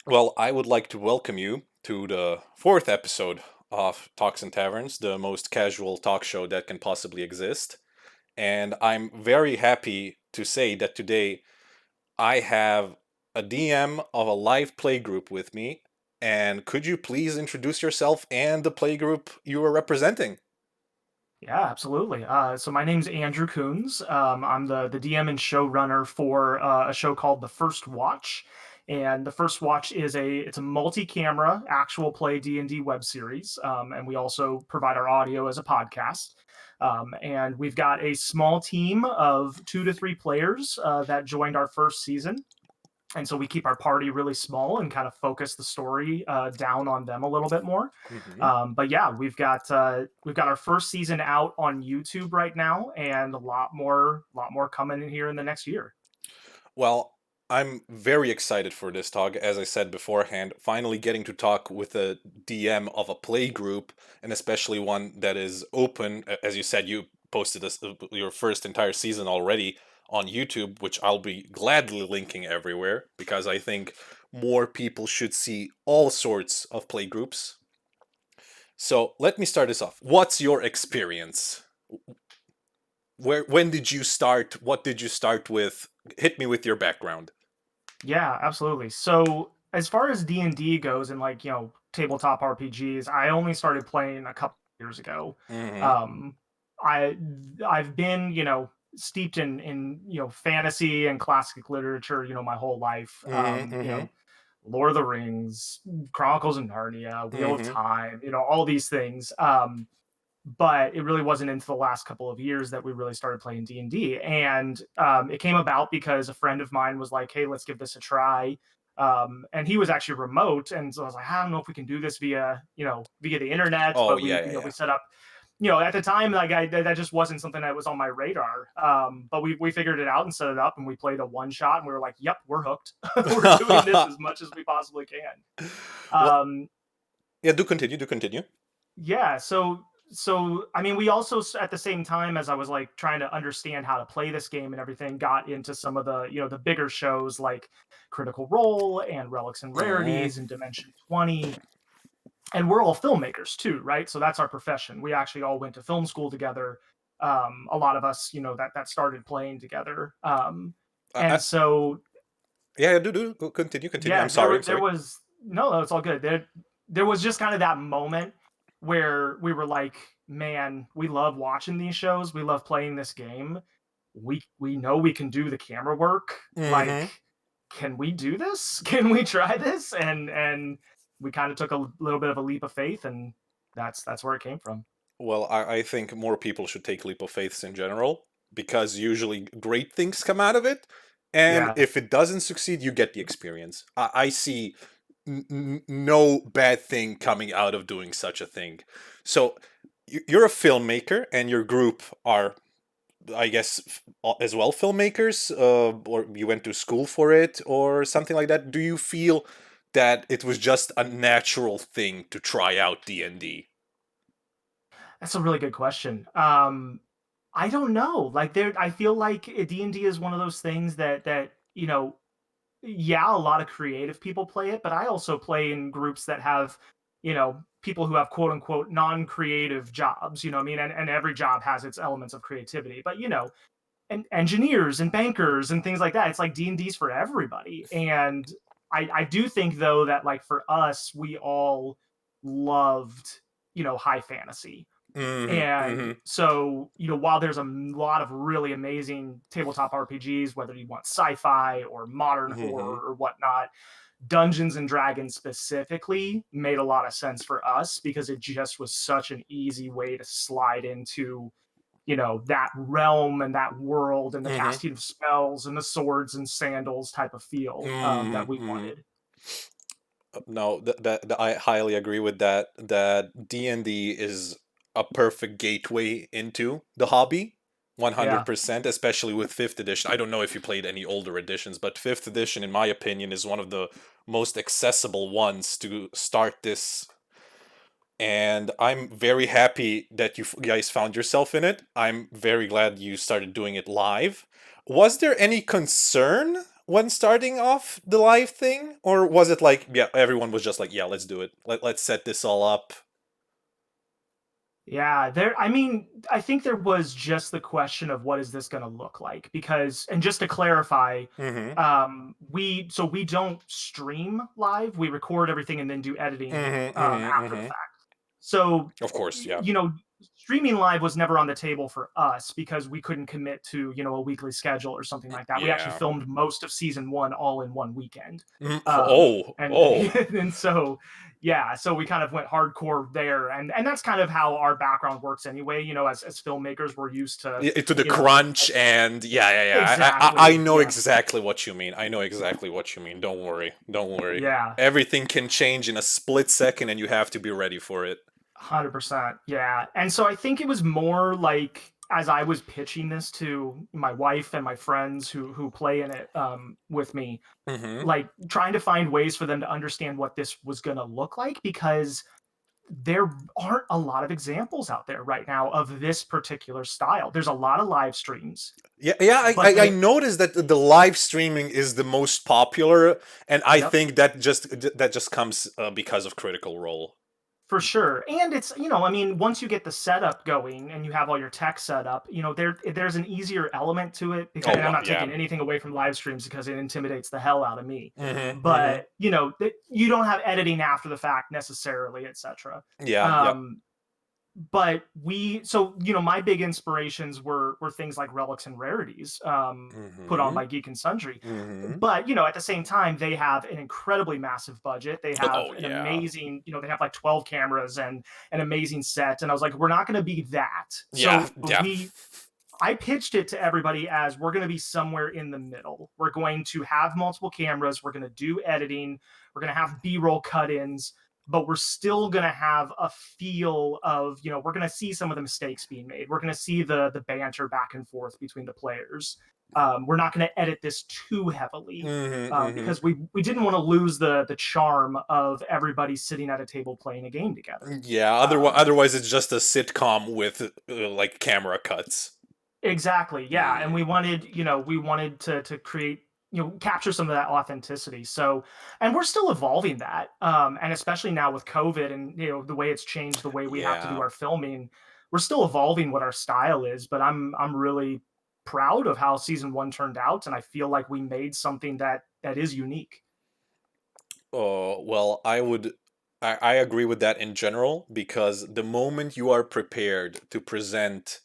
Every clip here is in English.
Well, I would like to welcome you to the fourth episode of Talks and Taverns, the most casual talk show that can possibly exist. And I'm very happy to say that today I have a DM of a live play group with me. And could you please introduce yourself and the play group you are representing? Yeah, absolutely. So my name's Andrew Coons. I'm the DM and showrunner for a show called The First Watch, and The First Watch it's a multi-camera actual play D&D web series, and we also provide our audio as a podcast. And we've got a small team of 2 to 3 players that joined our first season, and so we keep our party really small and kind of focus the story down on them a little bit more. Hmm. But yeah, we've got our first season out on YouTube right now, and a lot more coming in here in the next year. Well, I'm very excited for this talk. As I said beforehand, finally getting to talk with a DM of a play group, and especially one that is open. As you said, you posted your first entire season already on YouTube, which I'll be gladly linking everywhere because I think more people should see all sorts of play groups. So let me start this off. What's your experience? When did you start? What did you start with? Hit me with your background. Yeah, absolutely. So as far as D&D goes and like, tabletop RPGs, I only started playing a couple years ago. Hmm. Um I I've been, steeped in fantasy and classic literature, my whole life. Hmm. Hmm. Lord of the Rings, Chronicles of Narnia, Wheel of Hmm. Time, all these things. But it really wasn't into the last couple of years that we really started playing D&D. And it came about because a friend of mine was like, hey, let's give this a try. And he was actually remote. And so I was like, I don't know if we can do this via the internet, Oh but yeah, we yeah, yeah. set up, at the time, like that just wasn't something that was on my radar. But we figured it out and set it up, and we played a one shot, and we were like, "Yep, we're hooked. We're doing this as much as we possibly can." Well, Um, yeah. Do continue. Do continue. yeah, so I mean, we also at the same time as I was like trying to understand how to play this game and everything, got into some of the bigger shows like Critical Role and Relics and Hmm. Rarities and Dimension 20. And we're all filmmakers too, right? So that's our profession. We actually all went to film school together. A lot of us, that started playing together. And so Yeah, yeah, do continue. Continue. yeah, I'm sorry. I'm there sorry. was no, it's all good. There was just kind of that moment where we were like, man, we love watching these shows. We love playing this game. We know we can do the camera work. Like, Hmm. can we do this? Can we try this? And we kind of took a little bit of a leap of faith, and that's where it came from. Well, I think more people should take leap of faiths in general because usually great things come out of it. And Yeah. if it doesn't succeed, you get the experience. I see no bad thing coming out of doing such a thing. So you're a filmmaker, and your group are, I guess, as well filmmakers, or you went to school for it, or something like that. Do you feel that it was just a natural thing to try out D&D? That's a really good question. I don't know. Like I feel like D&D is one of those things that yeah, a lot of creative people play it, but I also play in groups that have, people who have quote unquote non-creative jobs, you know what I mean? And every job has its elements of creativity, but and engineers and bankers and things like that. It's like D&D's for everybody. And I do think though that like for us, we all loved, high fantasy. Hmm. And Hmm. so, while there's a lot of really amazing tabletop RPGs, whether you want sci-fi or modern Hmm. horror or whatnot, Dungeons and Dragons specifically made a lot of sense for us because it just was such an easy way to slide into, that realm and that world and the Hmm. casting of spells and the swords and sandals type of feel that we Hmm. wanted. No, that I highly agree with that. That D&D is a perfect gateway into the hobby, Yeah. 100%, especially with fifth edition. I don't know if you played any older editions, but fifth edition, in my opinion, is one of the most accessible ones to start this. And I'm very happy that you guys found yourself in it. I'm very glad you started doing it live. Was there any concern when starting off the live thing, or was it like, yeah, everyone was just like, yeah, let's do it. Let's set this all up. Yeah, there I mean, I think there was just the question of what is this going to look like, because, and just to clarify, Mm-hmm. we don't stream live, we record everything and then do editing Mm-hmm. Mm-hmm. after the Mm-hmm. fact. So, Of course, yeah. streaming live was never on the table for us because we couldn't commit to, a weekly schedule or something like that. We actually Yeah. filmed most of season 1 all in one weekend. Oh, And oh. and so yeah, so we kind of went hardcore there, and that's kind of how our background works anyway. As filmmakers, we're used to, To the you know, crunch and yeah, yeah, yeah. I exactly, know yeah, exactly what you mean. I know exactly what you mean. Don't worry. Don't worry. yeah, Everything can change in a split second and you have to be ready for it. 100%, yeah. And so I think it was more like, as I was pitching this to my wife and my friends who play in it with me, Mm-hmm. like trying to find ways for them to understand what this was going to look like, because there aren't a lot of examples out there right now of this particular style. There's a lot of live streams, Yeah, yeah. but I noticed that the live streaming is the most popular, and I yep, think that just comes because of Critical Role. for sure. And it's, I mean, once you get the setup going and you have all your tech set up, there's an easier element to it, because, Oh, and I'm not yeah. taking anything away from live streams because it intimidates the hell out of me. Mm-hmm. Mm-hmm. But, you don't have editing after the fact necessarily, etc. Yeah. Yeah. Um, but my big inspirations were things like relics and rarities, put on Mm-hmm. by Geek and Sundry. Mm-hmm. But at the same time, they have an incredibly massive budget. They have Oh, an yeah. amazing, they have like 12 cameras and an amazing set, and I was like, we're not going to be that. Yeah. So Yeah. I pitched it to everybody as, we're going to be somewhere in the middle. We're going to have multiple cameras. We're going to do editing. We're going to have B-roll cut-ins, but we're still going to have a feel of, we're going to see some of the mistakes being made. We're going to see the banter back and forth between the players. We're not going to edit this too heavily, Mm-hmm. Mm-hmm. because we didn't want to lose the charm of everybody sitting at a table playing a game together. Yeah. Um, Otherwise, it's just a sitcom with like camera cuts. Exactly. Yeah. And we Mm. wanted, to create, capture some of that authenticity. So, and we're still evolving that. And especially now with COVID and, the way it's changed the way we have to do Yeah. our filming, we're still evolving what our style is, but I'm really proud of how season 1 turned out. And I feel like we made something that is unique. Well, I agree with that in general because the moment you are prepared to present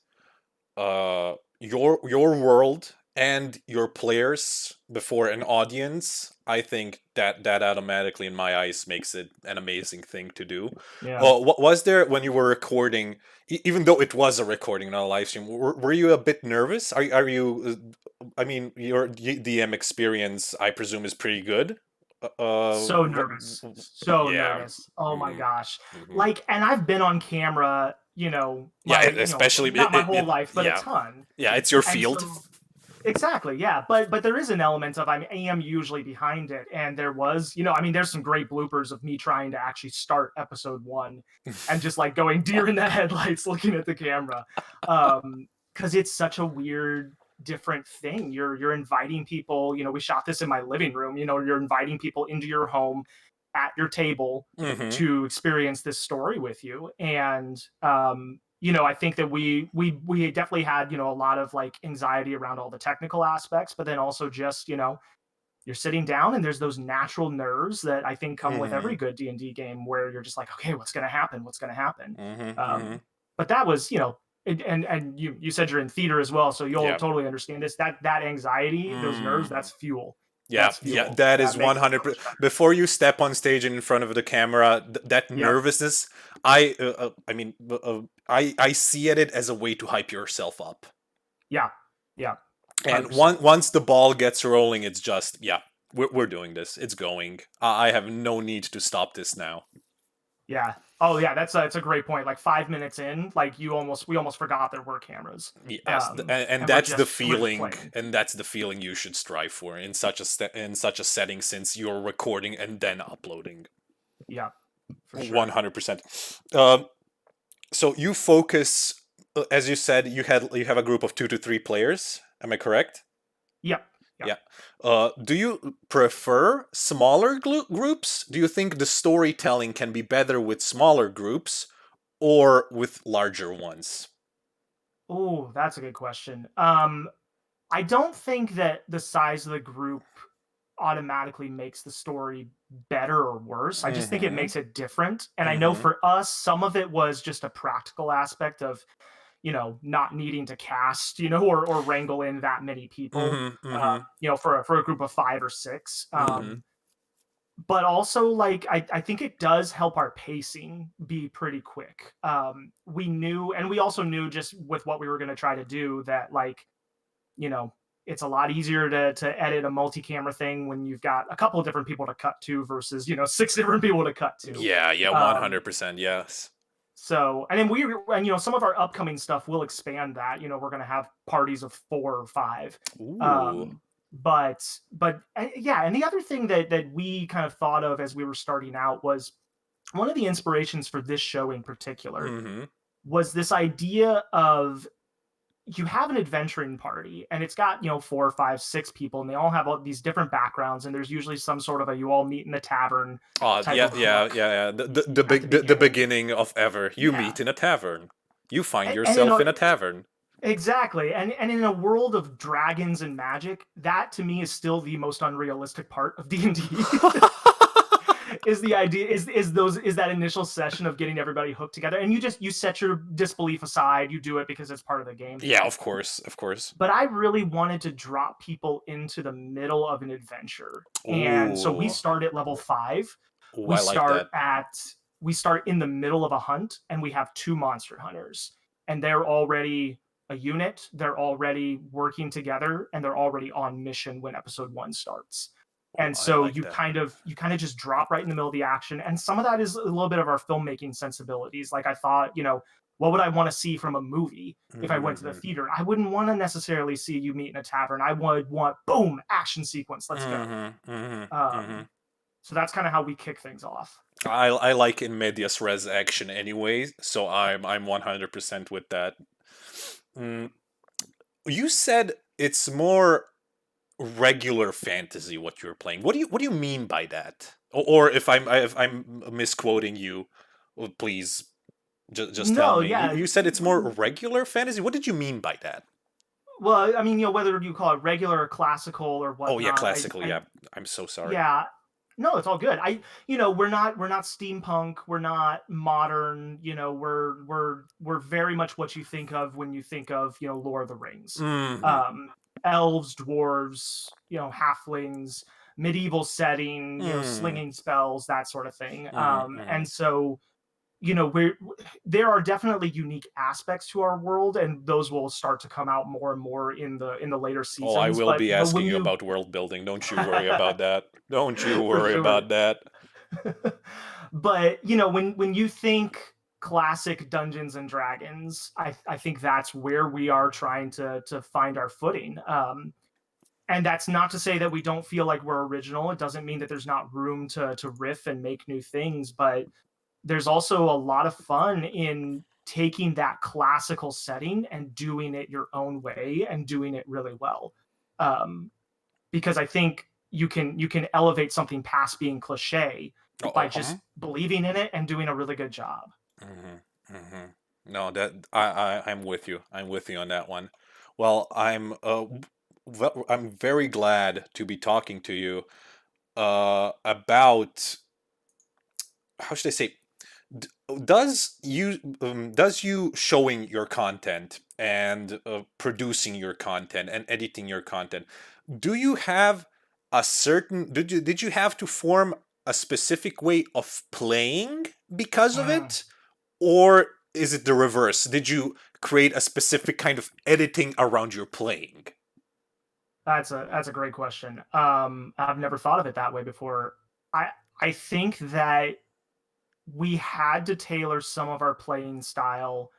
your world and your players before an audience, I think that automatically in my eyes makes it an amazing thing to do. Yeah. What was there when you were recording, even though it was a recording, not a live stream, were you a bit nervous? Are you I mean, your DM experience, I presume, is pretty good. So nervous. So Yeah. nervous. Oh my Hmm. gosh. Hmm. Like, and I've been on camera, Yeah, my, especially not my whole life, but a yeah, ton. yeah, it's your And field. so, exactly, yeah. But there is an element of, I am usually behind it. And there was, I mean, there's some great bloopers of me trying to actually start episode 1 and just like going deer in the headlights looking at the camera. Because it's such a weird, different thing. You're inviting people, we shot this in my living room, you're inviting people into your home at your table Hmm. to experience this story with you. And I think that we definitely had, a lot of like anxiety around all the technical aspects, but then also just, you're sitting down and there's those natural nerves that I think come with Hmm. every good D&D game, where you're just like, okay, what's going to happen? What's going to happen? Hmm. Hmm. But that was, and you said you're in theater as well, so you'll Yeah. totally understand this. That anxiety, those nerves, Mm. that's fuel. Yeah, That's yeah, fuel. that is That makes it so 100%. much better. Before you step on stage and in front of the camera, that Yep. nervousness, I mean, I see it as a way to hype yourself up. Yeah. Yeah. And 100%. once the ball gets rolling, it's just, yeah, we're doing this. It's going. I have no need to stop this now. Yeah. Oh yeah, it's a great point. Like 5 minutes in, like we almost forgot there were cameras, Yes, and and we're that's the just feeling, playing. and that's the feeling you should strive for in in such a setting, since you're recording and then uploading. Yeah, for sure. 100%. So you focus, as you said, you have a group of 2 to 3 players. Am I correct? Yep. Yeah. Do you prefer smaller groups? Do you think the storytelling can be better with smaller groups or with larger ones? Oh, that's a good question. I don't think that the size of the group automatically makes the story better or worse. I just think it Mm-hmm. makes it different. And I know Mm-hmm. for us, some of it was just a practical aspect of, not needing to cast, or wrangle in that many people, Mm-hmm. Mm-hmm. for a group of five or six. Mm-hmm. But also, like, I think it does help our pacing be pretty quick. We knew, and we also knew just with what we were going to try to do that, like, you know, it's a lot easier to edit a multi-camera thing when you've got a couple of different people to cut to versus six different people to cut to. Yeah, yeah, Um, 100%, yes. so, and then some of our upcoming stuff will expand that. We're going to have parties of 4 or 5. Ooh. Um, but yeah, and the other thing that we kind of thought of as we were starting out was one of the inspirations for this show in particular Mm-hmm. was this idea of you have an adventuring party and it's got 4 or 5 6 people and they all have all these different backgrounds and there's usually some sort of a you all meet in the tavern Oh, type yeah, of yeah, hook yeah, yeah. The at the big the beginning. beginning of ever. You Yeah. meet in a tavern. You find And yourself in a tavern. exactly, and in a world of dragons and magic, that to me is still the most unrealistic part of D&D. Is the idea is that initial session of getting everybody hooked together, and you set your disbelief aside, you do it because it's part of the game. Yeah, of course, of course. But I really wanted to drop people into the middle of an adventure. And so we Ooh. start at level 5. Ooh, We I like start that. at we start in the middle of a hunt and we have 2 monster hunters. And they're already a unit, they're already working together, and they're already on mission when episode 1 starts. Ooh, And I so like you that. kind of just drop right in the middle of the action. And some of that is a little bit of our filmmaking sensibilities. Like I thought, what would I want to see from a movie? If I went to the Mm-hmm. theater, I wouldn't want to necessarily see you meet in a tavern. I would want boom, action sequence, let's go. Mm-hmm. Mm-hmm. Mm-hmm. Um, so that's kind of how we kick things off. I like in medias res action anyway, so I'm 100% with that. Mm, you said it's more regular fantasy what you're playing. What do you mean by that? Or if I'm misquoting you, well, please just tell No, me. You, yeah. you said it's more regular fantasy. What did you mean by that? Well, I mean, whether you call it regular or classical or Oh yeah, whatnot, classical. Yeah, I'm so sorry. yeah, no, it's all good. We're not steampunk, we're not modern. We're very much what you think of when you think of Lord of the Rings. Mm-hmm. Um, Elves, dwarves, halflings, medieval setting, Mm-hmm. slinging spells, that sort of thing. Mm-hmm. And so we're there are definitely unique aspects to our world, and those will start to come out more and more in the later Oh, I seasons. will But be but when asking you you about world building. Don't you worry about that. Don't you for worry sure. about that. But when you think classic Dungeons and Dragons, I think that's where we are trying to find our footing. And that's not to say that we don't feel like we're original. It doesn't mean that there's not room to riff and make new things, but there's also a lot of fun in taking that classical setting and doing it your own way and doing it really well. Um, because I think you can elevate something past being cliche by Uh-huh. just believing in it and doing a really good job. Mm-hmm. Mm-hmm. No, that I'm with you. I'm with you on that one. Well, I'm very glad to be talking to you about how should I say d- does you showing your content and producing your content and editing your content, do you have a certain did you have to form a specific way of playing because of Mm, it, or is it the reverse? Did you create a specific kind of editing around your playing? that's a great question. I've never thought of it that way before. I I think that we had to tailor some of our playing style.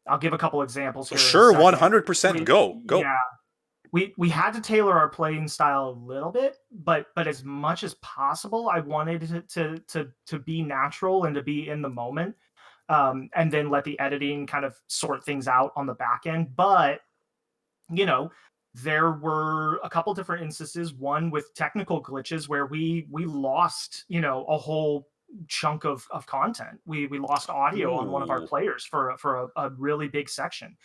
I'll give a couple examples here in a Sure, second. 100%, go. Yeah, we had to tailor our playing style a little bit, but as much as possible, I wanted it to be natural and to be in the moment, and then let the editing kind of sort things out on the back end. But you know, there were a couple different instances, one with technical glitches where we lost, a whole chunk of content. We lost audio on one of our Ooh. players for a really big section.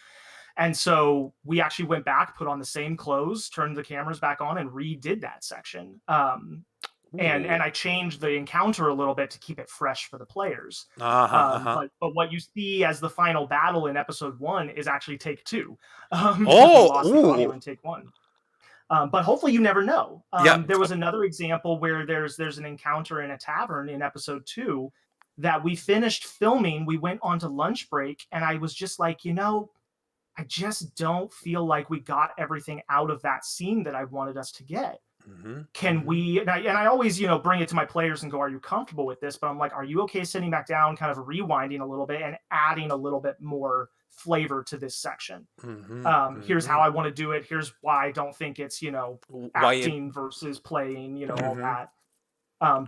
And so we actually went back, put on the same clothes, turned the cameras back on, and redid that section. And Ooh. I changed the encounter a little bit to keep it fresh for the players. Uh-huh, uh-huh. But what you see as the final battle in episode one is actually take two, because we Oh, lost the audio ooh. in take one. But hopefully you never know. Yeah. There was another example where there's an encounter in a tavern in episode two that we finished filming. We went on to lunch break, and I was just like, I just don't feel like we got everything out of that scene that I wanted us to get. Mm-hmm. Can Mm-hmm. we? And I always, bring it to my players and go, "Are you comfortable with this?" But I'm like, "Are you okay sitting back down, kind of rewinding a little bit and adding a little bit more flavor to this section? Mm-hmm. Here's Mm-hmm. how I want to do it. Here's why I don't think it's, Why it acting versus playing, all mm-hmm. that."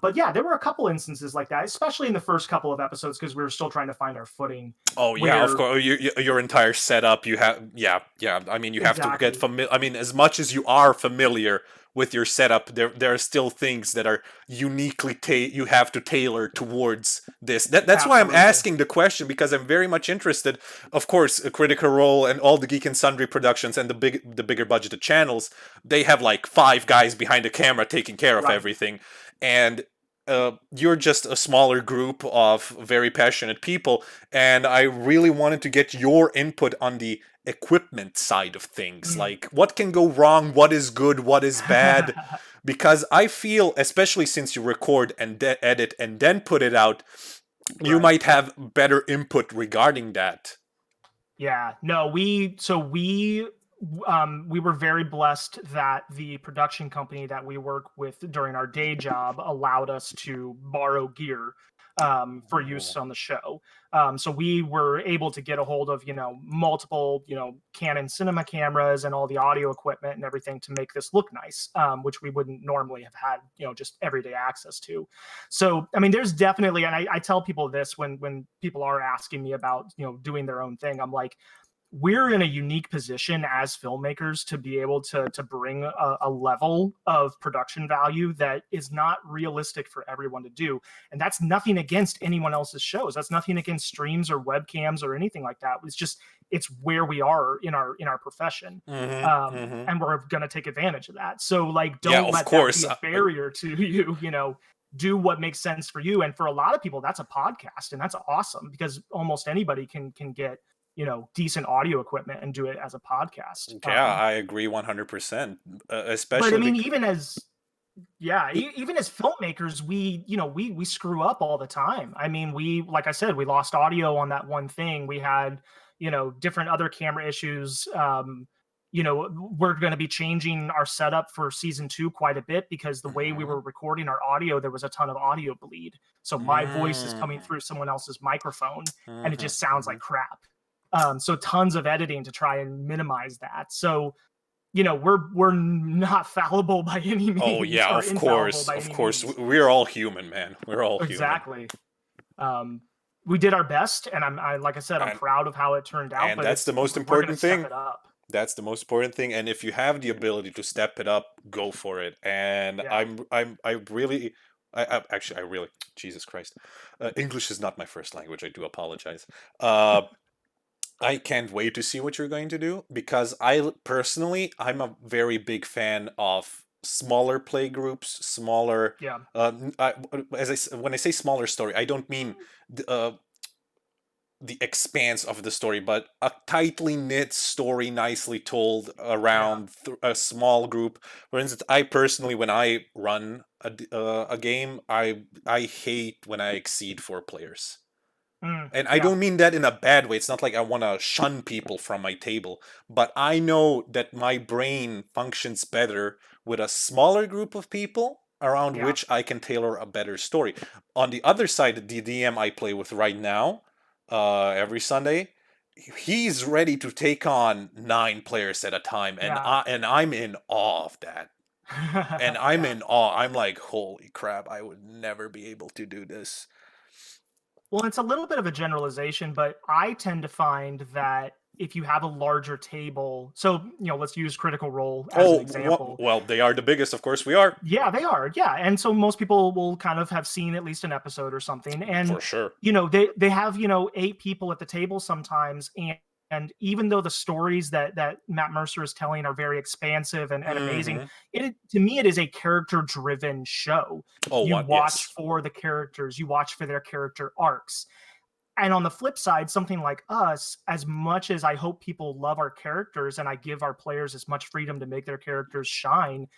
But yeah, there were a couple instances like that, especially in the first couple of episodes because we were still trying to find our footing. Oh yeah, of Where course. Your entire setup, you have, yeah, yeah. I mean, you have to get exactly, familiar. I mean, as much as you are familiar with your setup, there are still things that are uniquely you have to tailor towards this. That's why I'm absolutely, asking the question, because I'm very much interested. Of course, a Critical Role and all the Geek and Sundry productions and the bigger budgeted channels, they have like 5 guys behind the camera taking care of right. everything, and you're just a smaller group of very passionate people, and I really wanted to get your input on the equipment side of things. Mm. Like, what can go wrong? What is good? What is bad? Because I feel, especially since you record and edit and then put it out, you Right. might have better input regarding that. Yeah. No, we were very blessed that the production company that we work with during our day job allowed us to borrow gear for use Ooh. on the show. So we were able to get a hold of, multiple, Canon cinema cameras and all the audio equipment and everything to make this look nice, which we wouldn't normally have had, just everyday access to. So, I mean, there's definitely, and I tell people this when people are asking me about, doing their own thing. I'm like, we're in a unique position as filmmakers to be able to bring a level of production value that is not realistic for everyone to do. And that's nothing against anyone else's shows. That's nothing against streams or webcams or anything like that. It's where we are in our profession. Mm-hmm. Mm-hmm. And we're going to take advantage of that. So like, Yeah, don't of let that course. be a barrier to you, do what makes sense for you. And for a lot of people, that's a podcast, and that's awesome because almost anybody can get, decent audio equipment and do it as a podcast. Yeah, I agree 100%. But I Especially mean, because. even as yeah, even as filmmakers, we screw up all the time. I mean, like I said, we lost audio on that one thing. We had, different other camera issues. We're going to be changing our setup for season two quite a bit because the way we Mm-hmm. were recording our audio, there was a ton of audio bleed. So my voice is coming Mm. through someone else's microphone, and it Mhm, just sounds like mhm. crap. So tons of editing to try and minimize that. So we're not fallible by any Oh means yeah, or of infallible course, by of any course. means. We're all human, man. We're all human, Exactly. Um, we did our best, and like I said, I'm and proud of how it turned out. But that's the most we're gonna important step thing. it up. That's the most important thing. And if you have the ability to step it up, go for it. And Yeah, I really, actually, I really, Jesus Christ, English is not my first language. I do apologize. Uh, I can't wait to see what you're going to do, because personally, I'm a very big fan of smaller play groups, smaller. yeah, When I say smaller story, I don't mean the expanse of the story, but a tightly knit story, nicely told yeah. around a small group. For instance, I personally, when I run a game, I hate when I exceed 4 players. And I Yeah, don't mean that in a bad way. It's not like I want to shun people from my table, but I know that my brain functions better with a smaller group of people around yeah, which I can tailor a better story. On the other side, the DM I play with right now, every Sunday, he's ready to take on 9 players at a time, and yeah, I'm in awe of that. And I'm yeah. in awe. I'm like, holy crap! I would never be able to do this. Well, it's a little bit of a generalization, but I tend to find that if you have a larger table, so let's use Critical Role as an Oh, example. well, they are the biggest, of course we are. Yeah, they are. Yeah, and so most people will kind of have seen at least an episode or something, and For sure. they have 8 people at the table sometimes, and even though the stories that Matt Mercer is telling are very expansive and amazing, Hmm. to me it is a character driven show. Oh, You what? watch Yes. for the characters, you watch for their character arcs. And on the flip side, something like us, as much as I hope people love our characters and I give our players as much freedom to make their characters shine,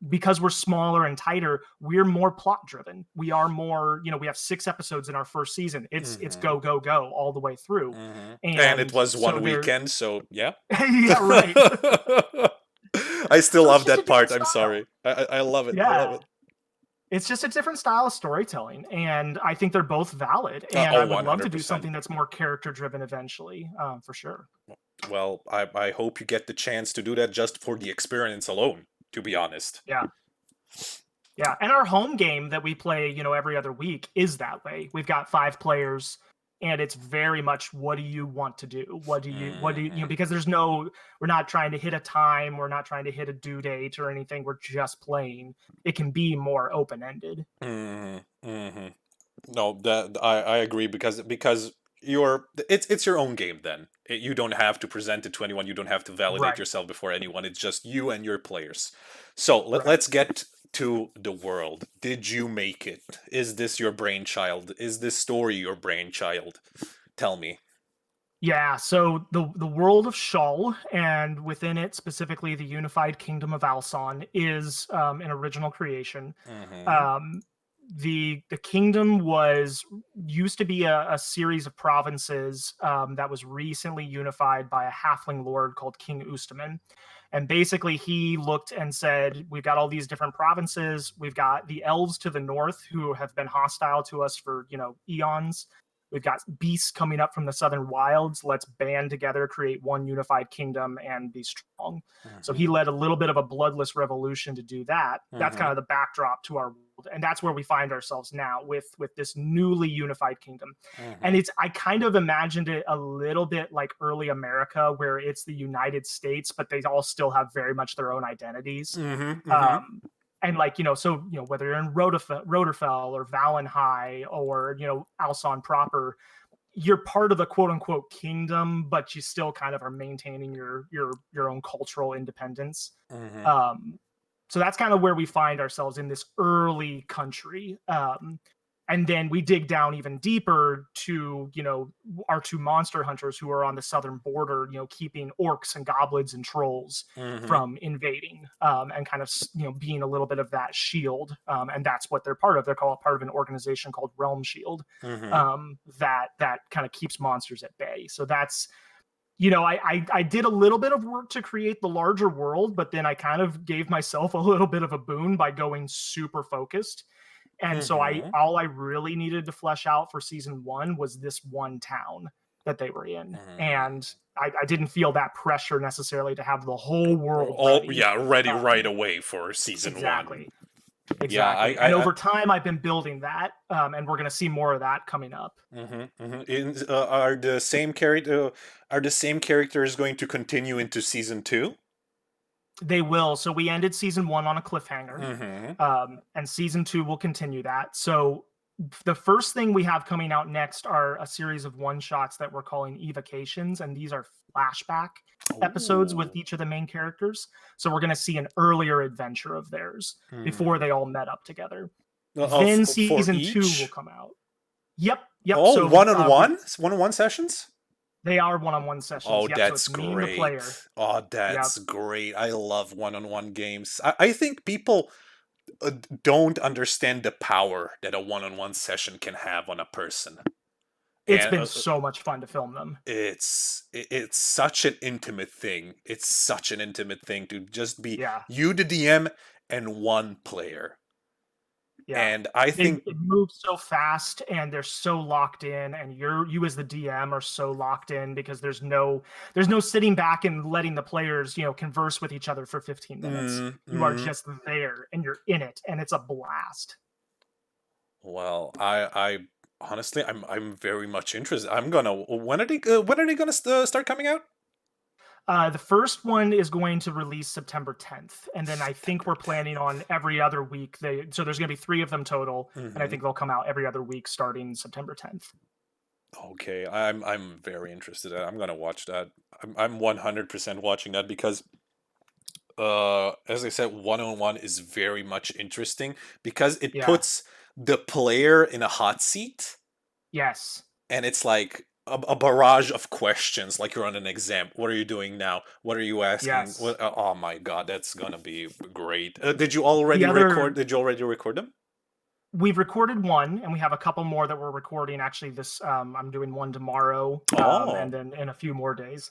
because we're smaller and tighter, we're more plot driven. We are more, we have 6 episodes in our first season. It's Hmm. go, go, go all the way through. And it And was so one there weekend, so yeah. yeah, right. I still So it's love just a that different part. I'm style. sorry. I love it. I love Yeah. it. It's just a different style of storytelling. And I think they're both valid. And Oh, I would love to do 100%. something that's more character driven eventually, for sure. Well, I hope you get the chance to do that just for the experience alone, to be honest. Yeah. Yeah, and our home game that we play, every other week is that way. We've got 5 players, and it's very much, what do you want to do? What do Hmm. because we're not trying to hit a time, we're not trying to hit a due date or anything. We're just playing. It can be more open ended. Hmm. Hmm. No, that I agree because it's your own game then. You don't have to present it to anyone. You don't have to validate Right, yourself before anyone. It's just you and your players. So right. let's get to the world. Did you make it? Is this your brainchild? Is this story your brainchild? Tell me. Yeah, so the world of Shul, and within it specifically the unified kingdom of Alson, is an original creation. Mm-hmm. Um, the kingdom was used to be a series of provinces that was recently unified by a halfling lord called King Ustaman. And basically, he looked and said, "We've got all these different provinces. We've got the elves to the north who have been hostile to us for eons. We've got beasts coming up from the southern wilds. Let's band together, create one unified kingdom, and be strong." So Mm-hmm. he led a little bit of a bloodless revolution to do that. That's Mm-hmm. kind of the backdrop to our world, and that's where we find ourselves now with this newly unified kingdom. And Mm-hmm. it's I kind of imagined it a little bit like early America, where it's the United States, but they all still have very much their own identities. Mm-hmm. Mm-hmm. Um, and like so whether you're in Roderfell or Valenhigh or Alson proper, you're part of the quote unquote kingdom, but you still kind of are maintaining your own cultural independence. Mm-hmm. Um, so that's kind of where we find ourselves in this early country. And then we dig down even deeper to our 2 monster hunters who are on the southern border, keeping orcs and goblins and trolls Mm-hmm. from invading, and kind of being a little bit of that shield. And that's what they're part of. They're called part of an organization called Realmshield, Mm-hmm. that kind of keeps monsters at bay. So that's I did a little bit of work to create the larger world, but then I kind of gave myself a little bit of a boon by going super focused. And so I Mm-hmm. all I really needed to flesh out for season 1 was this one town that they were in. Mm-hmm. And I didn't feel that pressure necessarily to have the whole world Oh ready. yeah, ready right Um, away for season one. exactly. Yeah, Exactly. And over time I've been building that, and we're going to see more of that coming up. are the same character are the same characters going to continue into season two? They will. So we ended season 1 on a cliffhanger, Mm-hmm. and season 2 will continue that. So the first thing we have coming out next are a series of one shots that we're calling evocations, and these are flashback episodes with Ooh. each of the main characters. So we're going to see an earlier adventure of theirs before Hmm. they all met up together. Of Then for season 2 will each? come out. Yep, yep. Oh, So one-on-one sessions? they are one-on-one Oh, sessions. Yep. So that's it's me and the player. great. Oh, Yep. that's great. I love one-on-one games. I think people don't understand the power that a one-on-one session can have on a person. It's And been so much fun to film them. it's such an intimate thing. It's such an intimate thing to just be Yeah. you, the DM, and one player. Yeah. And I They think, it moves so fast and they're so locked in, and you as the DM are so locked in because there's no sitting back and letting the players, converse with each other for 15 minutes. mm, You are mm, just there and you're in it, and it's a blast. well, I honestly, I'm very much interested. I'm gonna. When are they gonna start coming out? The first one is going to release September 10th, and then I think September we're planning 10th. on every other week. So there's going to be three of them total, and I Hmm. think they'll come out every other week starting September 10th. Okay, I'm very interested. I'm gonna watch that. I'm 100% watching that because as I said, one-on-one is very much interesting because it Yeah. puts the player in a hot seat, Yes. and it's like a barrage of questions, like you're on an exam. What are you doing now? What are you asking? Yes. What? Oh my God, that's gonna be great. The other Did you already record them? We've recorded one, and we have a couple more that we're recording. Actually, this I'm doing one tomorrow, and Oh. then in a few more days.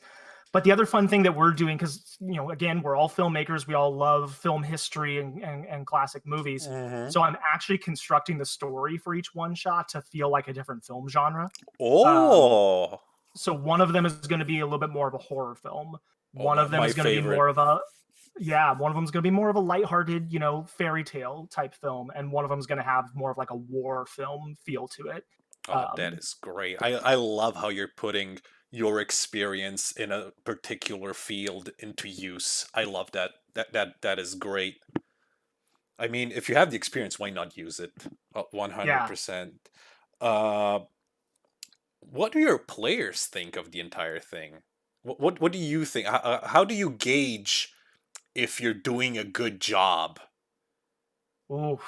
But the other fun thing that we're doing, because again, we're all filmmakers, we all love film history and classic movies. Mm-hmm. So I'm actually constructing the story for each one shot to feel like a different film genre. Um, Oh. so one of them is going to be a little bit more of a horror film. Oh, One of them my is going to be favorite. more of a yeah, one of them is going to be more of a lighthearted, fairy tale type film, and one of them is going to have more of like a war film feel to it. Oh, that Um, is great. I love how you're putting your experience in a particular field into use. I love that. That is great. I mean, if you have the experience, why not use it? yeah. 100%. Uh, what do your players think of the entire thing? What do you think? How do you gauge if you're doing a good job? Ooh.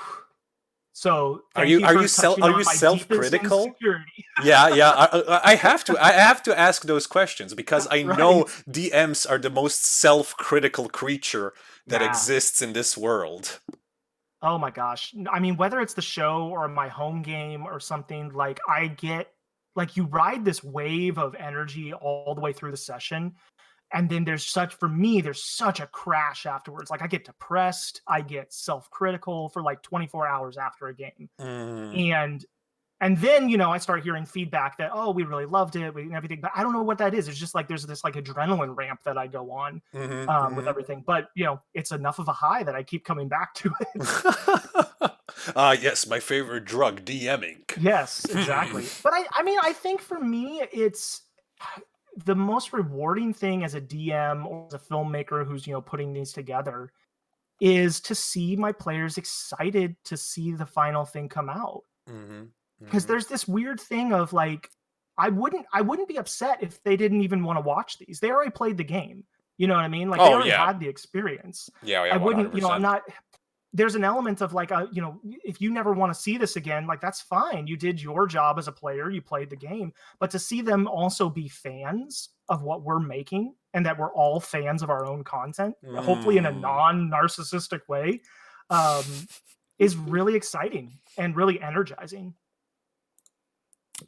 So thank you for touching Are you on my deepest self-critical? insecurity. Yeah, yeah. I have to ask those questions because I know Right. DMs are the most self-critical creature that Yeah. exists in this world. Oh my gosh. I mean, whether it's the show or my home game or something, like I get like you ride this wave of energy all the way through the session. And then for me, there's such a crash afterwards. Like I get depressed, I get self-critical for like 24 hours after a game. Mm, And And then, I start hearing feedback that, "Oh, we really loved it, and everything," but I don't know what that is. It's just like there's this, like, adrenaline ramp that I go on, hmm with hmm everything, but, it's enough of a high that I keep coming back to it. Ah, yes, my favorite drug, DMing. Yes, Hmm. exactly. But I mean, I think for me, it's the most rewarding thing as a DM or as a filmmaker who's, putting these together is to see my players excited to see the final thing come out. Hmm. 'Cause Hmm. there's this weird thing of, like, I wouldn't be upset if they didn't even wanna watch these. They already played the game, you know what I mean? Like, they Oh already yeah, had the experience. yeah, yeah, I one hundred wouldn't I'm percent. not there's an element of, like, if you never wanna see this again, like, that's fine. You did your job as a player, you played the game, but to see them also be fans of what we're making and that we're all fans of our own content, hopefully in a Mm. non-narcissistic way, um, is really exciting and really energizing.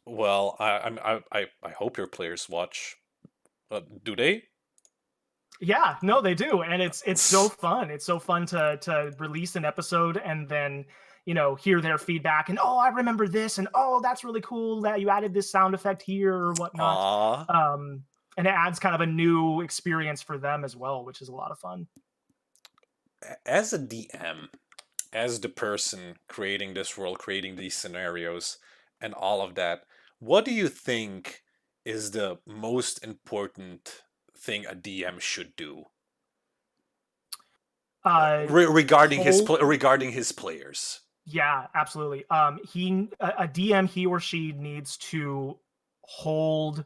Well, I hope your players watch. Do they? Yeah, no, they do, and it's so fun. It's so fun to release an episode and then, hear their feedback and, "Oh, I remember this," and, "Oh, that's really cool that you added this sound effect here," or whatnot. Aw. And it adds kind of a new experience for them as well, which is a lot of fun. As a DM, as the person creating this world, creating these scenarios, and all of that, what do you think is the most important thing a DM should do Uh, whole regarding his players? Yeah, absolutely. A DM, he or she needs to hold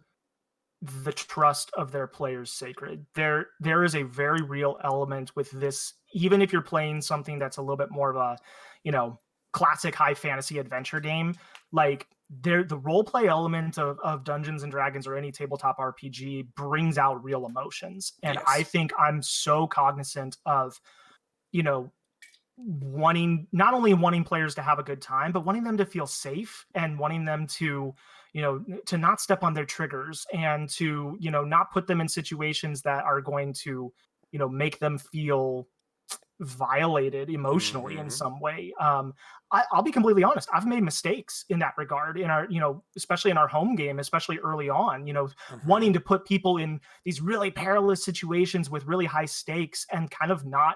the trust of their players sacred. There is a very real element with this, even if you're playing something that's a little bit more of a, you know, classic high fantasy adventure game, like the role play element of Dungeons and Dragons or any tabletop RPG brings out real emotions. And I Yes. think I'm so cognizant of, you know, wanting not only wanting players to have a good time, but wanting them to feel safe and wanting them to, to not step on their triggers and to, not put them in situations that are going to, make them feel violated emotionally in Mm-hmm. some way. I'll be completely honest. I've made mistakes in that regard in our, especially in our home game, especially early on, Mm-hmm. wanting to put people in these really perilous situations with really high stakes and kind of not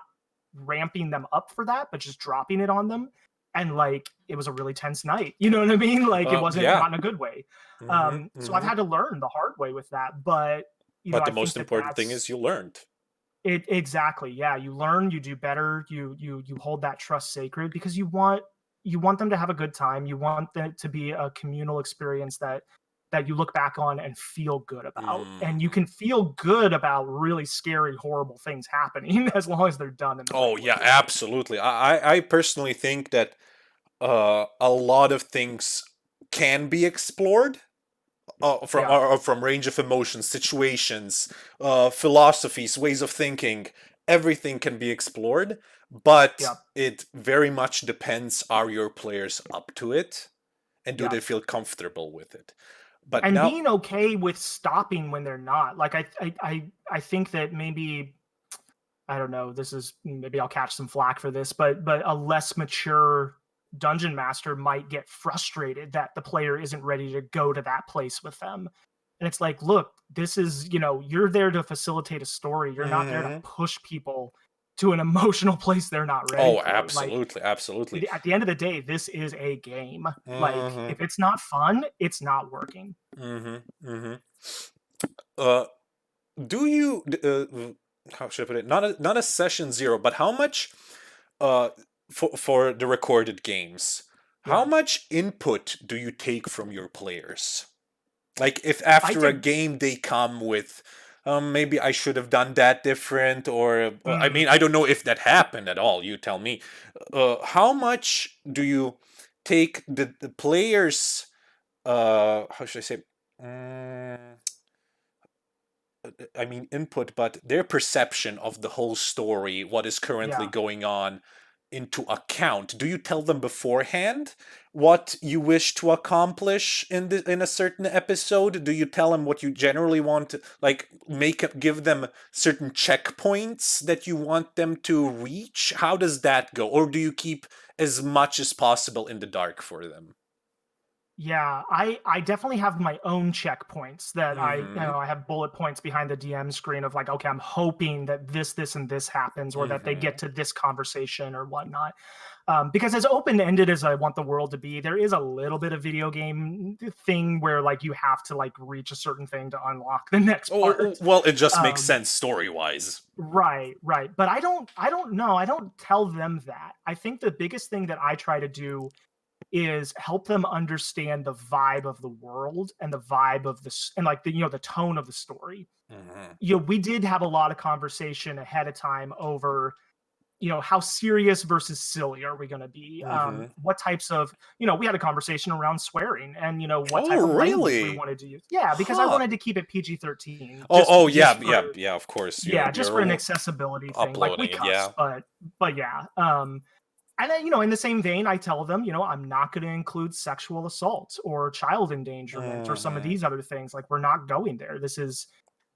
ramping them up for that, but just dropping it on them. And like, it was a really tense night. You know what I mean? Like, it wasn't Yeah. not in a good way. Mm-hmm. So I've Mm-hmm. had to learn the hard way with that. But, But the I think most that important thing is that's you learned. it. Exactly. Yeah, you learn, you do better, you hold that trust sacred because you want them to have a good time. You want that to be a communal experience that you look back on and feel good about. And you Mhm. can feel good about really scary, horrible things happening as long as they're done in the Oh right yeah, way. absolutely. I personally think that a lot of things can be explored Yeah, from range of emotions, situations, philosophies, ways of thinking. Everything can be explored, but yeah, it very much depends: are your players up to it, and do yeah. they feel comfortable with it? But And now, being okay with stopping when they're not. Like I think that maybe I don't know, this is maybe I'll catch some flack for this, but a less mature dungeon master might get frustrated that the player isn't ready to go to that place with them. And it's like, look, this is, you're there to facilitate a story. You're not there to mhm. push people to an emotional place they're not ready Oh, for. Like absolutely, absolutely. at the end of the day, this is a game. Like Hmm. if it's not fun, it's not working. Hmm. Hmm. Uh, do you? How should I put it? Not a session zero, but how much? Uh, for the recorded games, how Yeah. much input do you take from your players? Like, if I after a take game they come with, maybe I should have done that different, or I mm, mean, I don't know if that happened at all. You tell me. How much do you take the players? How should I say? Mm, I mean input, but their perception of the whole story, what is currently yeah. going on, into account. Do you tell them beforehand what you wish to accomplish in a certain episode? Do you tell them what you generally want to, like, give them certain checkpoints that you want them to reach? How does that go? Or do you keep as much as possible in the dark for them? Yeah, I definitely have my own checkpoints that Mhm. I have bullet points behind the DM screen of like, okay, I'm hoping that this, and this happens, or that they get Mhm. to this conversation or whatnot. Because as open ended as I want the world to be, there is a little bit of video game thing where like you have to like reach a certain thing to unlock the next part. Well, it just makes Um, sense story-wise. right, right. But I don't know. I don't tell them that. I think the biggest thing that I try to do is help them understand the vibe of the world and the vibe of this and like the tone of the story. Mhm. We did have a lot of conversation ahead of time over how serious versus silly are we going to be, Mhm. what types of we had a conversation around swearing and what Oh, type of language we really? wanted to use. Yeah, because I Huh. wanted to keep it PG-13 Oh, just yeah, for yeah, yeah, of course. yeah, just for an You're accessibility thing. Like we uploading it, cuss, yeah. but yeah. And then, in the same vein, I tell them, I'm not going to include sexual assault or child endangerment or some of Mhm. these other things. Like, we're not going there. This is,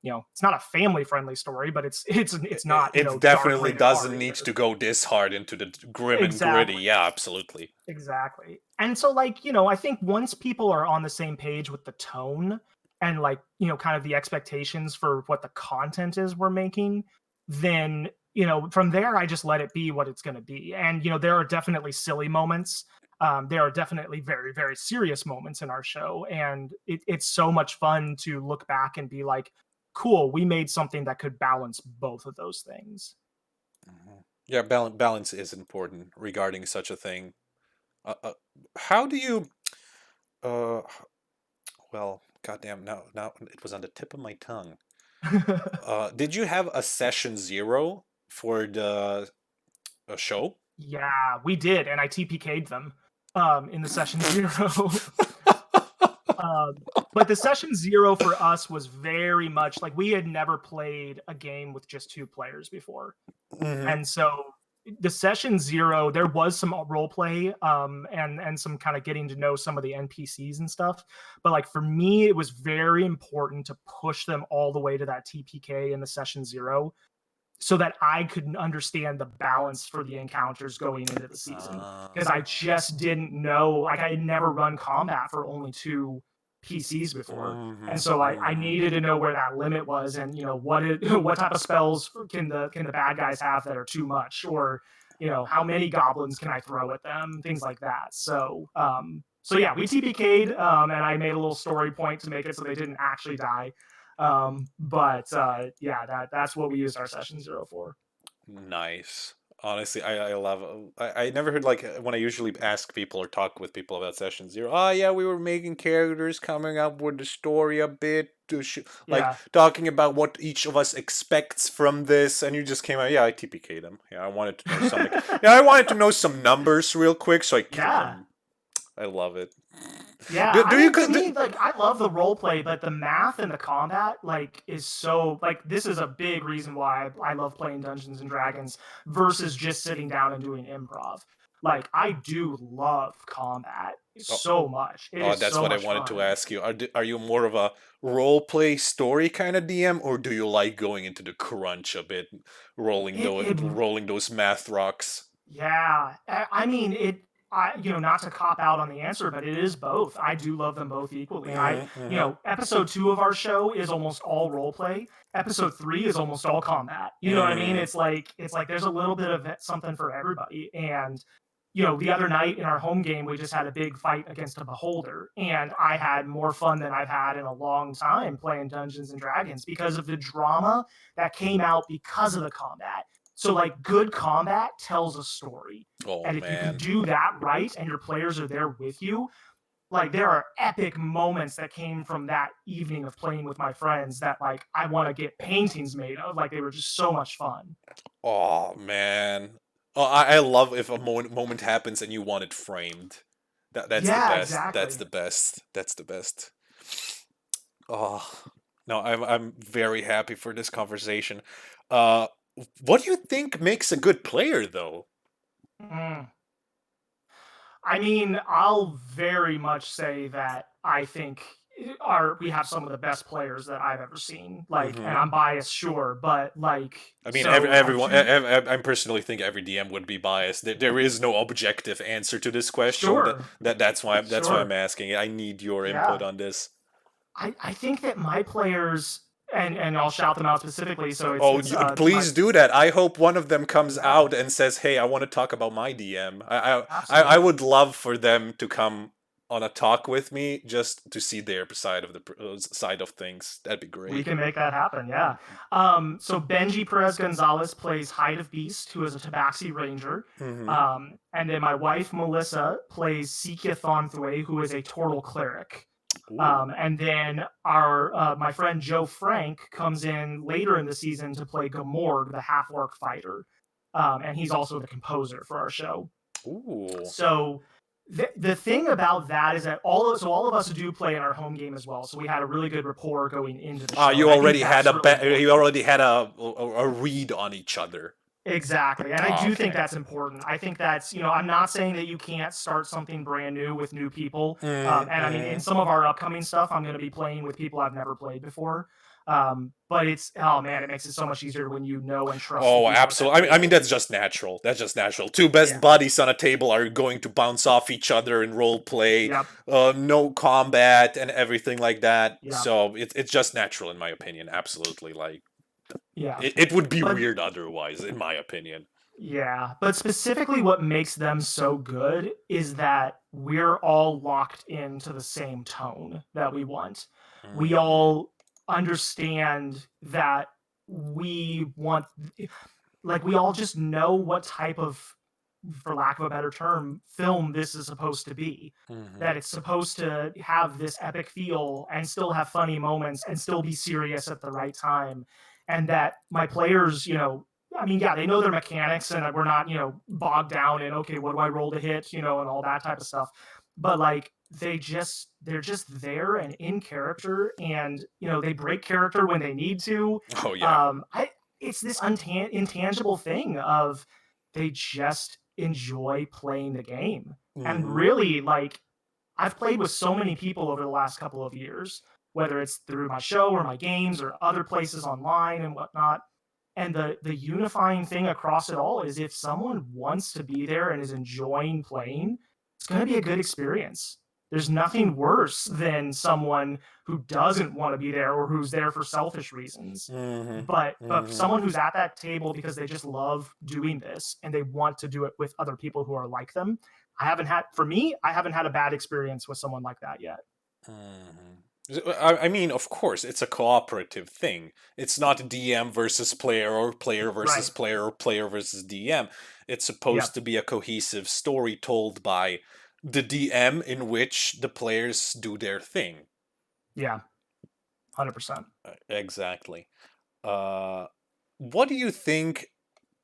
it's not a family friendly story, but it's not, It dark definitely rated R doesn't need either. to go this hard into the grim and gritty. Exactly. Yeah, absolutely. Exactly. And so, like, I think once people are on the same page with the tone and, like, kind of the expectations for what the content is we're making, then, from there, I just let it be what it's going to be. And, there are definitely silly moments. There are definitely very, very serious moments in our show. And it's so much fun to look back and be like, cool, we made something that could balance both of those things. Mhm. Yeah, balance is important regarding such a thing. How do you? Uh, well, goddamn, now it was on the tip of my tongue. Did you have a session zero for the show? Yeah, we did, and I TPK'd them, in the session 0. But the session 0 for us was very much like we had never played a game with just 2 players before, Hmm. and so the session 0, there was some role play, and some kinda getting to know some of the NPCs and stuff, but, like, for me, it was very important to push them all the way to that TPK in the session 0 so that I could understand the balance for the encounters going into the season. Because I just didn't know, like I had never run combat for only 2 PCs before. And Hmm. so I Hmm. needed to know where that limit was and what type of spells can the bad guys have that are too much, or how many goblins can I throw at them, things like that. So yeah, we TPK'd, and I made a little story point to make it so they didn't actually die. Yeah, that's what we used our session zero for. Nice. Honestly, I love. I never heard like when I usually ask people or talk with people about session zero. Oh yeah, we were making characters, coming up with the story a bit, like Yeah. talking about what each of us expects from this, and you just came out. Yeah, I TPK them. Yeah, I wanted to know some. Yeah, I wanted to know some numbers real quick, so I killed Yeah. them. I love it. Yeah, Do I you? mean, to me, like, I love the role play, but the math and the combat, like, is so like this is a big reason why I love playing Dungeons and Dragons versus just sitting down and doing improv. Like, I do love combat Oh, so much. It oh, is that's so what I much wanted to fun. ask you. Are you more of a role play story kind of DM, or do you like going into the crunch a bit, It rolling those math rocks? Yeah, I mean it. Not to cop out on the answer, but it is both. I do love them both equally. Mm-hmm. Episode two of our show is almost all role play. Episode three is almost all combat. You know what I mean? Mm-hmm. It's like there's a little bit of something for everybody. And the other night in our home game, we just had a big fight against a beholder, and I had more fun than I've had in a long time playing Dungeons and Dragons because of the drama that came out because of the combat. So, like, good combat tells a story. Oh And if you can man. do that right and your players are there with you, like, there are epic moments that came from that evening of playing with my friends that, like, I want to get paintings made of. Like, they were just so much fun. Oh man. Oh, I love if a moment happens and you want it framed. That's the Yeah, best. That's exactly. the best. That's the best. Oh no, I'm very happy for this conversation. Uh, what do you think makes a good player though? Mm. I mean, I'll very much say that I think we have some of the best players that I've ever seen. Like, and Mm-hmm. I'm biased, sure, but like, I mean, so I everyone. do. I personally think every DM would be biased. There is no objective answer to this question. Sure, That's why I'm sure. asking. I need your input Yeah. on this. I think that my players, and I'll shout them out specifically. So Oh, my please do that. I hope one of them comes yeah, out and says, "Hey, I want to talk about my DM." I absolutely. would love for them to come on a talk with me just to see their side of side of things. That'd be We great. can make that happen. Yeah. So Benji Perez Gonzalez plays Hide of Beast, who is a Tabaxi Ranger. Mm-hmm. And then my wife Melissa plays Sikia Thonthway, who is a Turtle Cleric. Ooh. And then our my friend Joe Frank comes in later in the season to play Gamorg, the half orc fighter, and he's also the composer for our show. Ooh. So the thing about that is that all of us do play in our home game as well. So we had a really good rapport going into the show, You and I think already had that's really you important. already had a read on each other. Exactly. And I do think Okay. that's important. I think that's, I'm not saying that you can't start something brand new with new people. And I mean, in Mm-hmm. some of our upcoming stuff, I'm going to be playing with people I've never played before. But oh man, it makes it so much easier when you know and trust the Oh, people at that absolutely. I mean, table. that's just natural. That's just natural. Two best Yeah. buddies on a table are going to bounce off each other and role play. Yep. No combat and everything like that. Yep. So it's just natural, in my opinion. Absolutely. Like Yeah. it would be But weird otherwise, in my opinion. yeah, but specifically what makes them so good is that we're all locked into the same tone that we want. We Mm-hmm. all understand that we want, like, we all just know what type of, for lack of a better term, film this is supposed to be. Mm-hmm. That it's supposed to have this epic feel and still have funny moments and still be serious at the right time. And that my players, I mean, yeah, they know their mechanics and we're not, bogged down in, okay, what do I roll to hit, and all that type of stuff. But like, they're just there and in character, and they break character when they need to. Oh yeah. I It's this intangible thing of they just enjoy playing the game. And Mm-hmm. really, like, I've played with so many people over the last couple of years, whether it's through my show or my games or other places online and whatnot. And the unifying thing across it all is if someone wants to be there and is enjoying playing, it's going to be a good experience. There's nothing worse than someone who doesn't want to be there or who's there for selfish reasons. Mm-hmm. But Mm-hmm. someone who's at that table because they just love doing this and they want to do it with other people who are like them. I haven't had a bad experience with someone like that yet. Mm-hmm. I mean, of course, it's a cooperative thing. It's not DM versus player or player versus Right. player or player versus DM. It's Yeah. supposed to be a cohesive story told by the DM in which the players do their thing. Yeah. 100%. Exactly. Uh, what do you think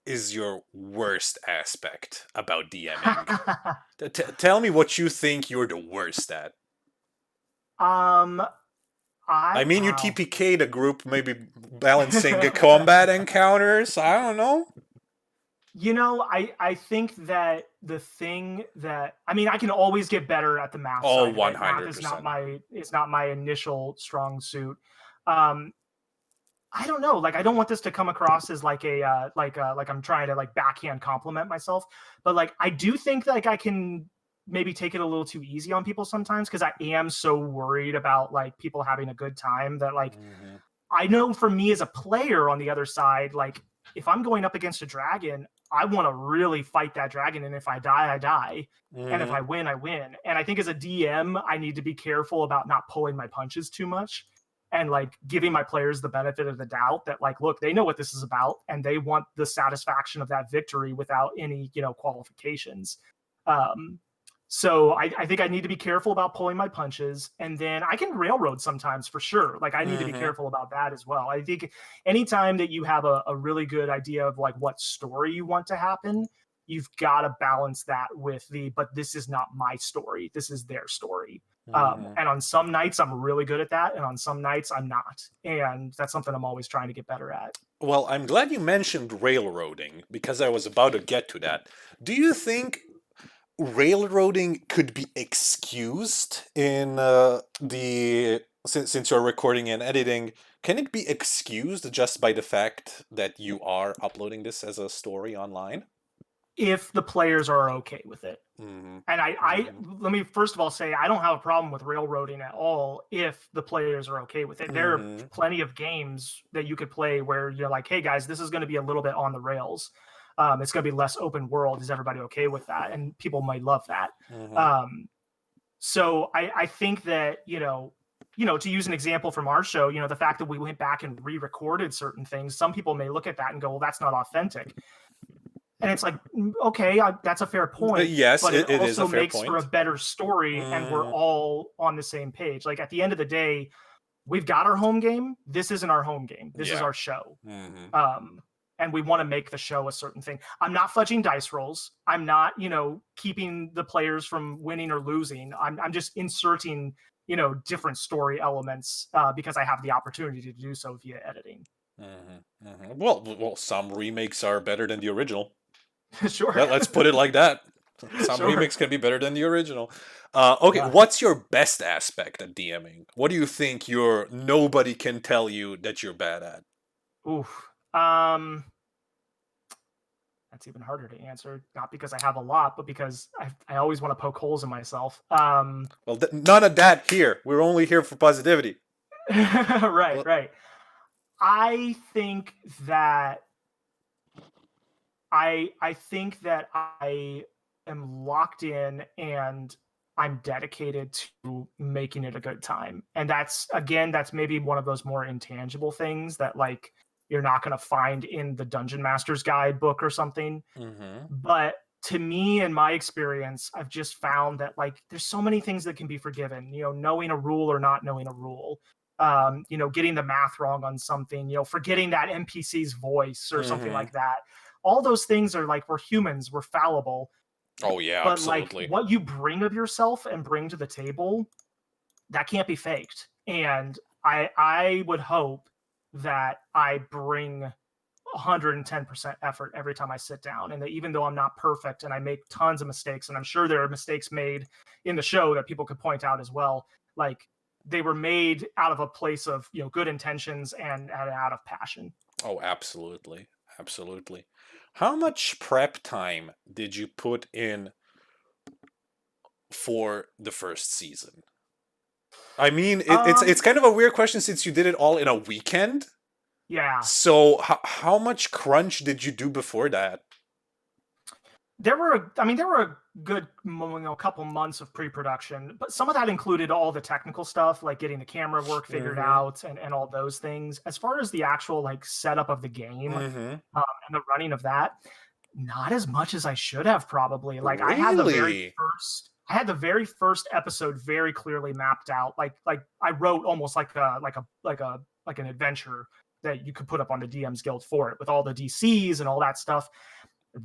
is your worst aspect about DMing? Tell me what you think you're the worst at. um, I mean, you wow. TPK'd a group, maybe balancing combat encounters. I don't know. I think that the thing that I mean, I can always get better at the math Oh, side of it. Math is not 100%. my initial strong suit. Um, I don't know. Like, I don't want this to come across as like like I'm trying to like backhand compliment myself, but like I do think like I can maybe take it a little too easy on people sometimes because I am so worried about like people having a good time that like Mm-hmm. I know for me as a player on the other side, like if I'm going up against a dragon, I want to really fight that dragon. And if I die, I die. And if Mm-hmm. I win, I win. And I think as a DM, I need to be careful about not pulling my punches too much and like giving my players the benefit of the doubt that like, look, they know what this is about and they want the satisfaction of that victory without any, qualifications. Um, so I think I need to be careful about pulling my punches, and then I can railroad sometimes for sure. Like I need to be Mm-hmm. careful about that as well. I think anytime that you have a really good idea of like what story you want to happen, you've got to balance that with but this is not my story. This is their story. Mm-hmm. And on some nights I'm really good at that, and on some nights I'm not. And that's something I'm always trying to get better at. Well, I'm glad you mentioned railroading because I was about to get to that. Do you think railroading could be excused in the since you're recording and editing? Can it be excused just by the fact that you are uploading this as a story online? If the players are okay with it. Mm-hmm. And I Mm-hmm. let me first of all say I don't have a problem with railroading at all if the players are okay with it. There are Mm-hmm. plenty of games that you could play where you're like, hey guys, this is going to be a little bit on the rails. It's going to be less open world. Is everybody okay with that? And people might love that. Mm-hmm. Um, so I think that to use an example from our show, the fact that we went back and re-recorded certain things, some people may look at that and go, well, that's not authentic. And it's like, okay, that's a fair point, Yes, but it it is a also fair makes for a point. better story, and we're Mm-hmm. all on the same page. Like at the end of the day, we've got our home game. This isn't our home game. This is Yeah. our show. Mm-hmm. Um, and we want to make the show a certain thing. I'm not fudging dice rolls. I'm not, keeping the players from winning or losing. I'm just inserting, different story elements because I have the opportunity to do so via editing. Mm-hmm. Mm-hmm. Well, some remakes are better than the original. Sure. Let's put it like that. Some Sure. remakes can be better than the original. Okay, Yeah. what's your best aspect at DMing? What do you think your nobody can tell you that you're bad at? Oof. That's even harder to answer. Not because I have a lot, but because I always want to poke holes in myself. Well, none of that here. We're only here for positivity. Right, Well, right. I think that I think that I am locked in and I'm dedicated to making it a good time. And that's maybe one of those more intangible things that like you're not going to find in the Dungeon Master's Guide book or something. mm-hmm. But to me, in my experience, I've just found that like there's so many things that can be forgiven, knowing a rule or not knowing a rule. Getting the math wrong on something, forgetting that NPC's voice or something Mm-hmm. like that. All those things are like we're humans, we're fallible, Oh yeah, but like absolutely. what you bring of yourself and bring to the table, that can't be faked. And I would hope that I bring 110% effort every time I sit down. And that even though I'm not perfect and I make tons of mistakes, and I'm sure there are mistakes made in the show that people could point out as well, like they were made out of a place of, good intentions and out of passion. Oh, absolutely. Absolutely. How much prep time did you put in for the first season? I mean, it's Um, kind of a weird question since you did it all in a weekend. yeah. So how much crunch did you do before that? there were a good couple months of pre-production, but some of that included all the technical stuff, like getting the camera work figured Mm-hmm. out and all those things. As far as the actual like setup of the game Mm-hmm. and the running of that, not as much as I should have probably. Like Really? I had the very first episode very clearly mapped out. Like I wrote almost like an adventure that you could put up on the DM's Guild for it with all the DCs and all that stuff.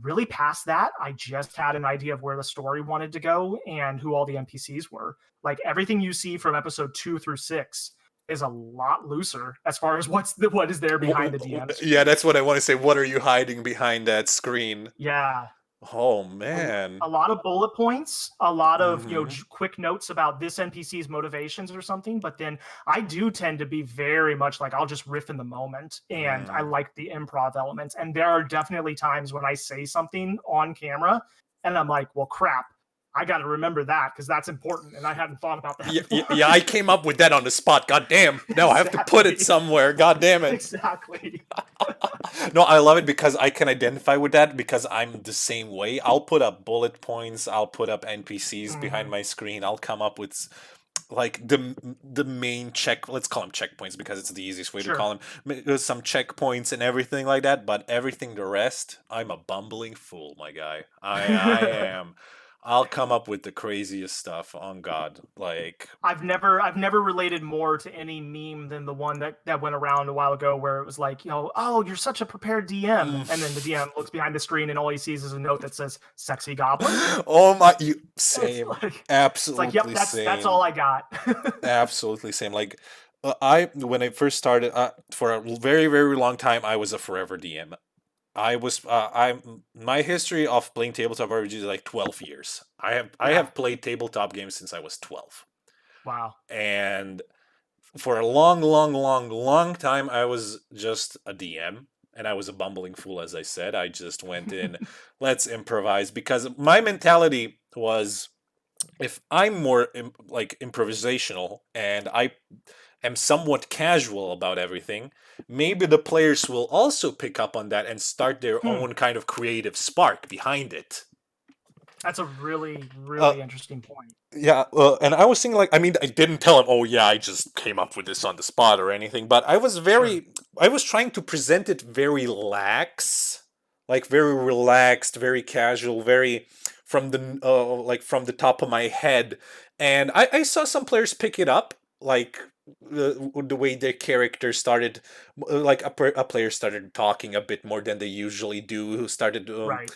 Really past that, I just had an idea of where the story wanted to go and who all the NPCs were. Like everything you see from episode 2 through 6 is a lot looser as far as what is there behind the DM Yeah, screen. that's what I want to say. What are you hiding behind that screen? Yeah, Oh a, man. a lot of bullet points, a lot of Mm-hmm. quick notes about this NPC's motivations or something. But then I do tend to be very much like I'll just riff in the moment, and I Mm. like the improv elements. And there are definitely times when I say something on camera, and I'm like, well, crap. I got to remember that because that's important, and I hadn't thought about that Yeah, before. yeah, I came up with that on the spot. God damn. Now I have to put it Exactly, somewhere. God damn it. exactly. No, I love it because I can identify with that because I'm the same way. I'll put up bullet points, I'll put up NPCs behind Mhm. my screen. I'll come up with like the main check, let's call them checkpoints because it's the easiest way to Sure. call them. There's some checkpoints and everything like that, but everything the rest, I'm a bumbling fool, my guy. I am. I'll come up with the craziest stuff on God. Like I've never related more to any meme than the one that went around a while ago where it was like, oh, you're such a prepared DM, mm. and then the DM looks behind the screen and all he sees is a note that says "sexy goblin." Oh my, you It's same. like it's like, yep, Absolutely that's all same. I got. Absolutely same. Like I when I first started for a very very long time I was a forever DM. I was I'm my history of playing tabletop RPGs is like 12 years. I Yeah. have played tabletop games since I was 12. Wow. And for a long time I was just a DM and I was a bumbling fool as I said. I just went in, let's improvise because my mentality was if I'm more like improvisational and I am somewhat casual about everything, maybe the players will also pick up on that and start their Hmm. own kind of creative spark behind it. That's a really Uh, really interesting point. yeah, and I was thinking like, I mean, I didn't tell him, oh yeah, I just came up with this on the spot or anything, but Sure. I was trying to present it very lax, like very relaxed, very casual, very from the like from the top of my head, and I saw some players pick it up, like the way their character started, like a player started talking a bit more than they usually do, who Right.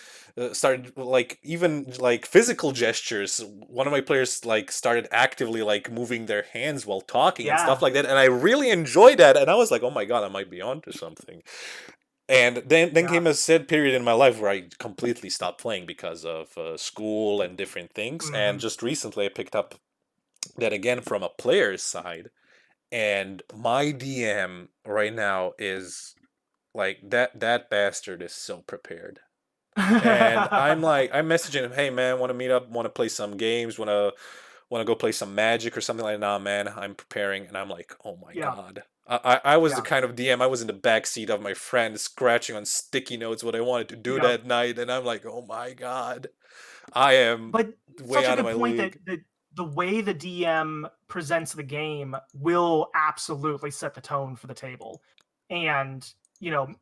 started like even like physical gestures. One of my players like started actively like moving their hands while talking and stuff Yeah. like that, and I really enjoyed that. And I was like, oh my god, I might be onto something. And then Yeah. came a sad period in my life where I completely stopped playing because of school and different things. And Hmm. just recently, I picked up that again from a player's side, and my DM right now is like that bastard is so prepared. And I'm like, I'm messaging him, hey man, want to meet up, want to play some games, want to go play some Magic or something like that. Nah, man, I'm preparing, and I'm like, oh my Yeah. god. I was the Yeah. kind of DM. I was in the back seat of my friend, scratching on sticky notes what I wanted to do Yeah. that night, and I'm like, oh my god, I am But way such a out of good my point that league. the way the DM presents the game will absolutely set the tone for the table. And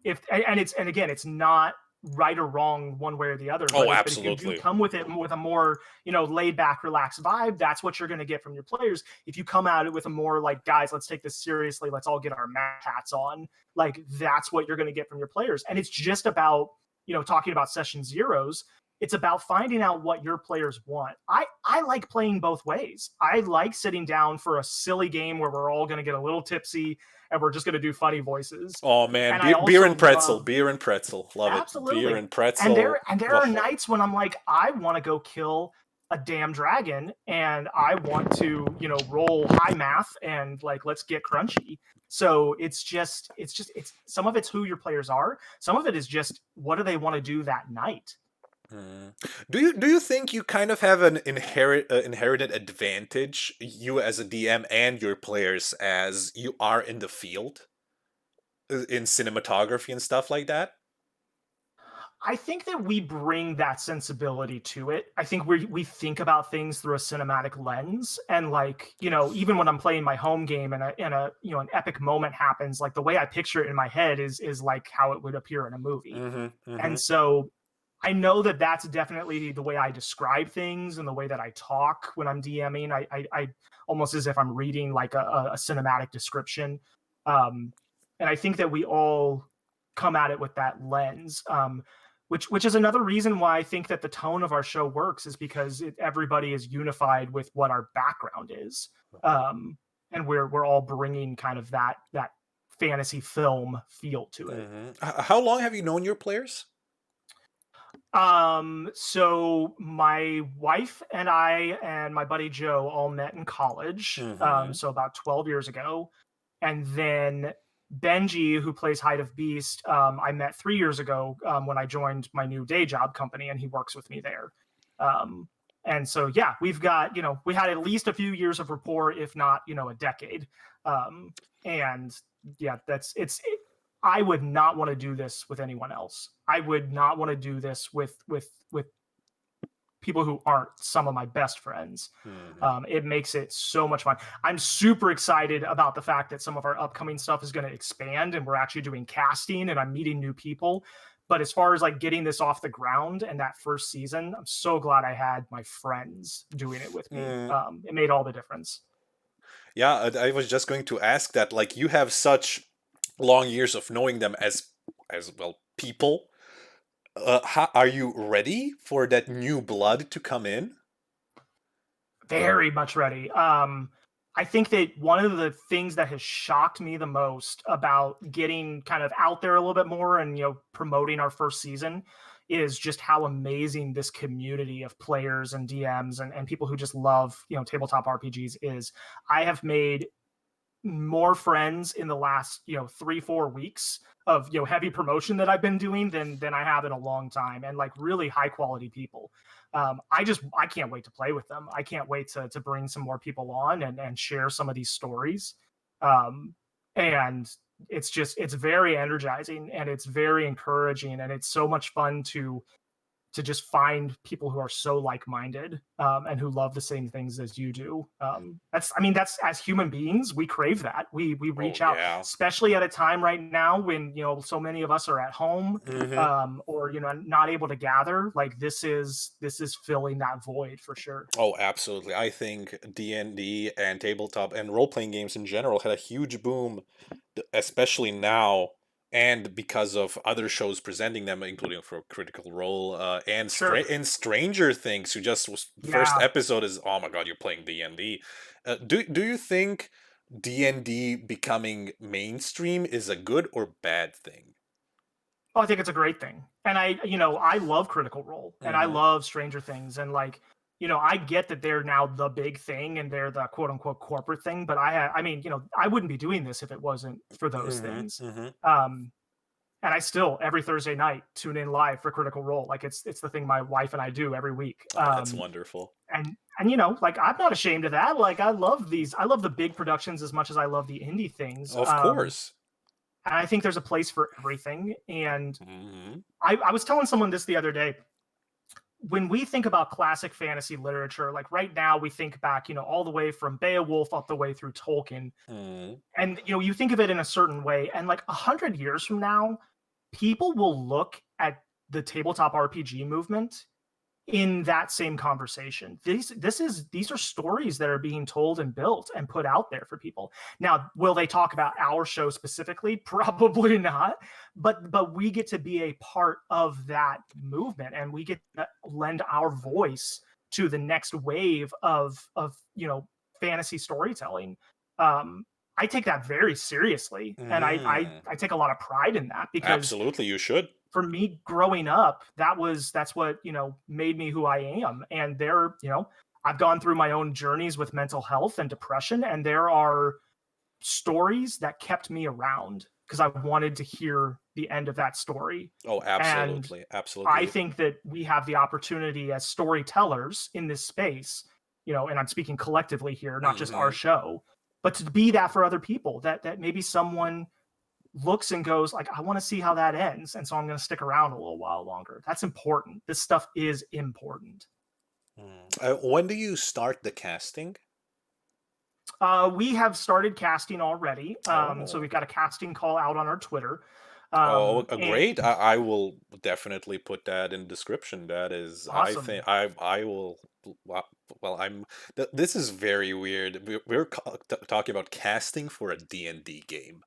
if and it's and again, it's not right or wrong one way or the other, Oh, but if you do absolutely. come with it with a more laid back, relaxed vibe, that's what you're going to get from your players. If you come at it with a more like, guys, let's take this seriously, let's all get our mat hats on, like that's what you're going to get from your players. And it's just about talking about session zeros, it's about finding out what your players want. I like playing both ways. I like sitting down for a silly game where we're all going to get a little tipsy and we're just going to do funny voices. Oh man, And I beer also and pretzel, love beer and pretzel, love it. Beer absolutely. and And pretzel. there are Oh. nights when I'm like, I want to go kill a damn dragon and I want to, roll high math and like let's get crunchy. So it's some of it's who your players are. Some of it is just what do they want to do that night. Hmm. Do you think you kind of have an inherited advantage, you as a DM and your players as you are in the field in cinematography and stuff like that? I think that we bring that sensibility to it. I think we think about things through a cinematic lens, and like even when I'm playing my home game and an epic moment happens, like the way I picture it in my head is like how it would appear in a movie. Mm-hmm. And Mm-hmm. so I know that that's definitely the way I describe things and the way that I talk when I'm DMing. I almost as if I'm reading like a cinematic description. Um, and I think that we all come at it with that lens. Which is another reason why I think that the tone of our show works is because everybody is unified with what our background is, Right. and we're all bringing kind of that fantasy film feel to it. Mm-hmm. How long have you known your players? So my wife and I and my buddy Joe all met in college, Mm-hmm. so about 12 years ago. And then Benji, who plays Hide of Beast, I met 3 years ago when I joined my new day job company, and he works with me there. Um, and so, yeah, we've got, we had at least a few years of rapport, if not, a decade. Um, and yeah, I would not want to do this with anyone else. I would not want to do this with people who aren't some of my best friends. Mm-hmm. It makes it so much fun. I'm super excited about the fact that some of our upcoming stuff is going to expand and we're actually doing casting and I'm meeting new people. But as far as like getting this off the ground and that first season, I'm so glad I had my friends doing it with me. Mm. It made all the difference. Yeah, I was just going to ask that. Like, you have such long years of knowing them as well people. Are you ready for that new blood to come in? Very much ready. I think that one of the things that has shocked me the most about getting kind of out there a little bit more and promoting our first season is just how amazing this community of players and DMs and people who just love tabletop RPGs is. I have made more friends in the last 3-4 weeks of heavy promotion that I've been doing than I have in a long time, and like really high quality people. I can't wait to play with them. I can't wait to bring some more people on and share some of these stories. Um, and it's very energizing and it's very encouraging and it's so much fun to just find people who are so like-minded, and who love the same things as you do. That's as human beings, we crave that. We Oh reach out, yeah. especially at a time right now when so many of us are at home, Hmm. or not able to gather. Like this is filling that void for sure. Oh, absolutely. I think D&D and tabletop and role-playing games in general had a huge boom, especially now, and because of other shows presenting them, including for Critical Role, Sure. and Stranger Things, who just was the first Yeah. episode is, oh my God, you're playing D&D. Do you think D&D becoming mainstream is a good or bad thing? Oh, I think it's a great thing. And I love Critical Role and I Mm-hmm. love Stranger Things. And like, I get that they're now the big thing and they're the quote unquote corporate thing. But I wouldn't be doing this if it wasn't for those things. Mm-hmm. Mm-hmm. Um, and I still every Thursday night tune in live for Critical Role. Like it's the thing my wife and I do every week. Oh, that's wonderful. And like I'm not ashamed of that. Like I love the big productions as much as I love the indie things. Of course. And I think there's a place for everything. And Mm-hmm. I was telling someone this the other day. When we think about classic fantasy literature, like right now, we think back, all the way from Beowulf up the way through Tolkien, Mm-hmm. and you think of it in a certain way. And like 100 years from now, people will look at the tabletop RPG movement in that same conversation. These are stories that are being told and built and put out there for people. Now, will they talk about our show specifically? Probably not. But we get to be a part of that movement and we get to lend our voice to the next wave of fantasy storytelling. I take that very seriously and Mm-hmm. I take a lot of pride in that because Absolutely, you should. for me growing up, that's what, made me who I am. And I've gone through my own journeys with mental health and depression, and there are stories that kept me around because I wanted to hear the end of that story. Oh, And absolutely. Absolutely. I think that we have the opportunity as storytellers in this space, and I'm speaking collectively here, not just our Mm-hmm. show, but to be that for other people, that maybe someone looks and goes like, I want to see how that ends, and so I'm going to stick around a little while longer. That's important. This stuff is important. When do you start the casting? We have started casting already. So Oh. we've got a casting call out on our Twitter. Oh, And great. I will definitely put that in description. That is, I think awesome. I will. Well, I'm. This is very weird. We're talking about casting for a D&D game.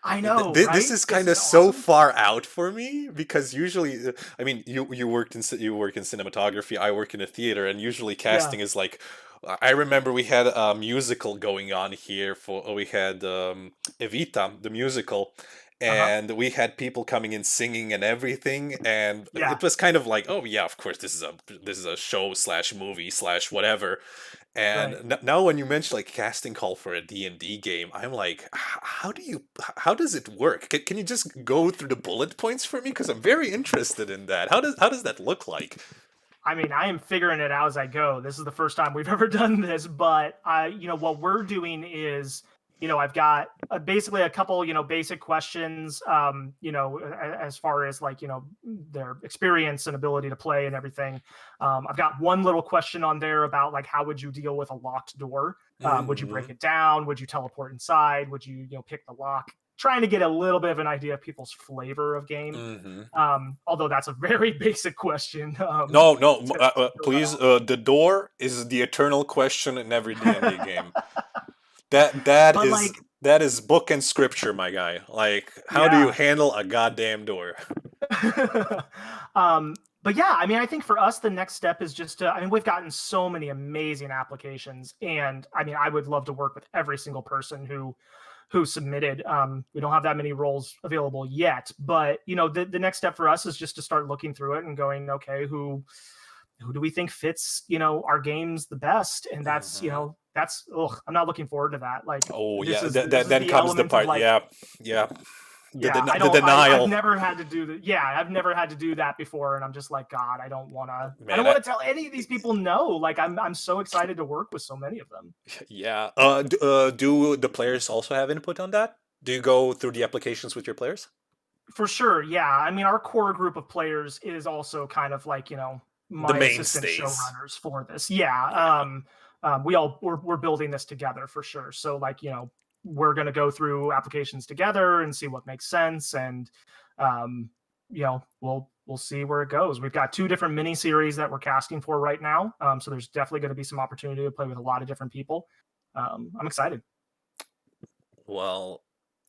I know, This right? is kind Isn't of it so awesome? far out for me because usually, I mean, you worked in you work in cinematography. I work in a theater, and usually Yeah. casting is like. I remember we had a musical going on here for we had Evita the musical, Uh huh. and we had people coming in singing and everything, and Yeah. it was kind of like, oh yeah, of course this is a show slash movie slash whatever. And Right. now when you mention like casting call for a D&D game, I'm like, how does it work? Can you just go through the bullet points for me? Because I'm very interested in that. How does that look like? I mean, I am figuring it out as I go. This is the first time we've ever done this, but what we're doing is, I've got basically a couple, basic questions, as far as like, their experience and ability to play and everything. I've got one little question on there about like, how would you deal with a locked door? Would you break Hmm. it down? Would you teleport inside? Would you, pick the lock? Trying to get a little bit of an idea of people's flavor of game. Hmm. Although that's a very basic question. No, no, It's going to throw that please. off. The door is the eternal question in every D&D game. But like, That is book and scripture, my guy. Like, how do you yeah. handle a goddamn door? But yeah, I mean, I think for us, the next step is just to, I mean, we've gotten so many amazing applications. And I mean, I would love to work with every single person who submitted. We don't have that many roles available yet, but the next step for us is just to start looking through it and going, okay, who do we think fits, our games the best? And that's, Hmm. I'm not looking forward to that. Like Oh this yeah, is this that is then the comes the element of part. like, Yeah, yeah. yeah, The I've denial. never had to do that. Yeah, I've never had to do that before. And I'm just like, God, I don't Man, want to tell any of these people no. Like I'm so excited to work with so many of them. yeah. Do the players also have input on that? Do you go through the applications with your players? For sure. Yeah. I mean, our core group of players is also kind of like, The my assistant mainstays. showrunners for this. Yeah. Yeah. We're building this together for sure. So like, we're going to go through applications together and see what makes sense. And, um, we'll see where it goes. We've got two different mini series that we're casting for right now. So there's definitely going to be some opportunity to play with a lot of different people. I'm excited. Well,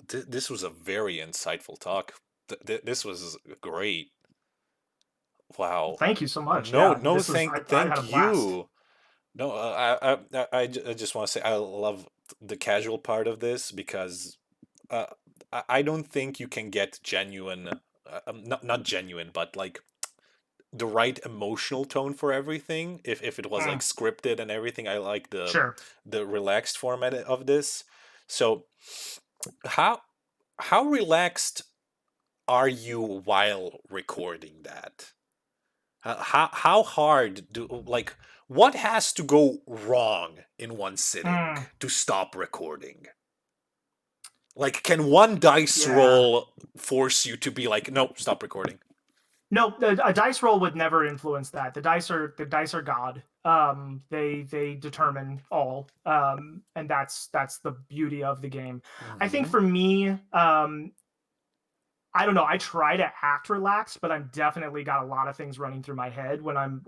this was a very insightful talk. This was great. Well, Wow. thank you so much. No, Yeah. no, I had thank a blast. you. No, I just want to say I love the casual part of this because uh, I don't think you can get genuine, not genuine, but like the right emotional tone for everything. If it was like Mm, scripted and everything, I like sure. the relaxed format of this. So how how relaxed are you while recording that? How hard do like what has to go wrong in one sitting Mm, to stop recording? Like, can one dice yeah. roll force you to be like, no, stop recording? No, a dice roll would never influence that. The dice are God. They determine all, and that's the beauty of the game. I think Hmm. for me, I don't know. I try to act relaxed, but I'm definitely got a lot of things running through my head when I'm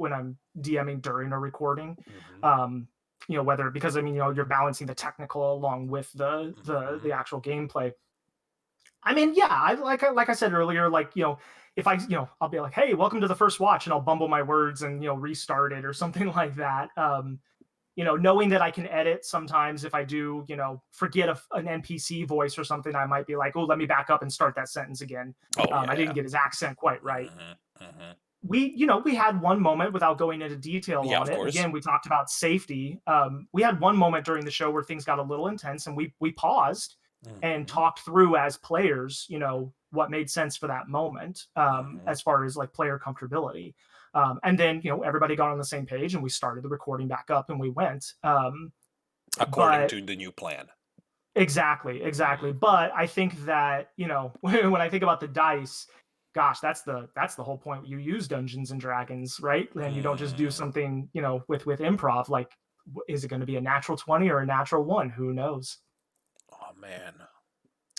DMing during a recording. Hmm. Um, whether because I mean, you're balancing the technical along with the Hmm. actual gameplay. I mean, yeah, I said earlier, like if I'll be like, hey, welcome to the first watch, and I'll bumble my words and restart it or something like that. Knowing that I can edit sometimes if I do, forget an NPC voice or something, I might be like, oh, let me back up and start that sentence again. Oh I didn't yeah. get his accent quite right. Hmm. Hmm. We had one moment without going into detail Yeah, on of it. course. Again, we talked about safety. We had one moment during the show where things got a little intense, and we paused and Hmm. talked through as players, what made sense for that moment, Hmm. as far as like player comfortability. And then everybody got on the same page, and we started the recording back up, and we went. According But to the new plan. Exactly, exactly. Mm. But I think that, when I think about the dice, gosh, that's the whole point. You use Dungeons and Dragons, right? And you don't just do Mm. something, with improv. Like, is it going to be a natural 20 or a natural one? Who knows? Oh man,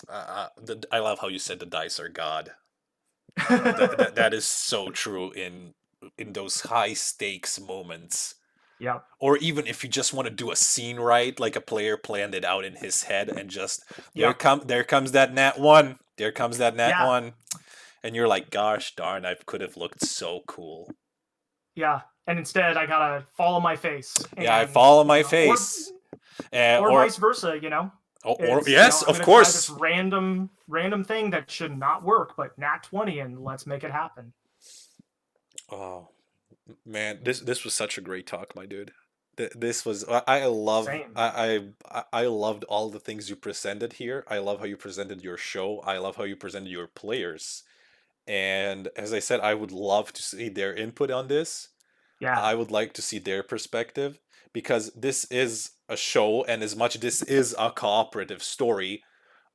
I love how you said the dice are God. That is so true in those high stakes moments. Yep. Or even if you just want to do a scene right, like a player planned it out in his head, and just Yep. there comes that nat one, there comes that nat Yeah. one, and you're like, gosh darn, I could have looked so cool. Yeah. And instead I gotta fall on my face Yeah, I and fall on my or face, or or vice versa. or It's, yes, I'm of gonna try this course. random thing that should not work, but nat 20 and let's make it happen. Oh man, this was such a great talk, my dude. This was I love Same. I loved all the things you presented here. I love how you presented your show. I love how you presented your players. And as I said, I would love to see their input on this. Yeah. I would like to see their perspective because this is a show, and as much this is a cooperative story,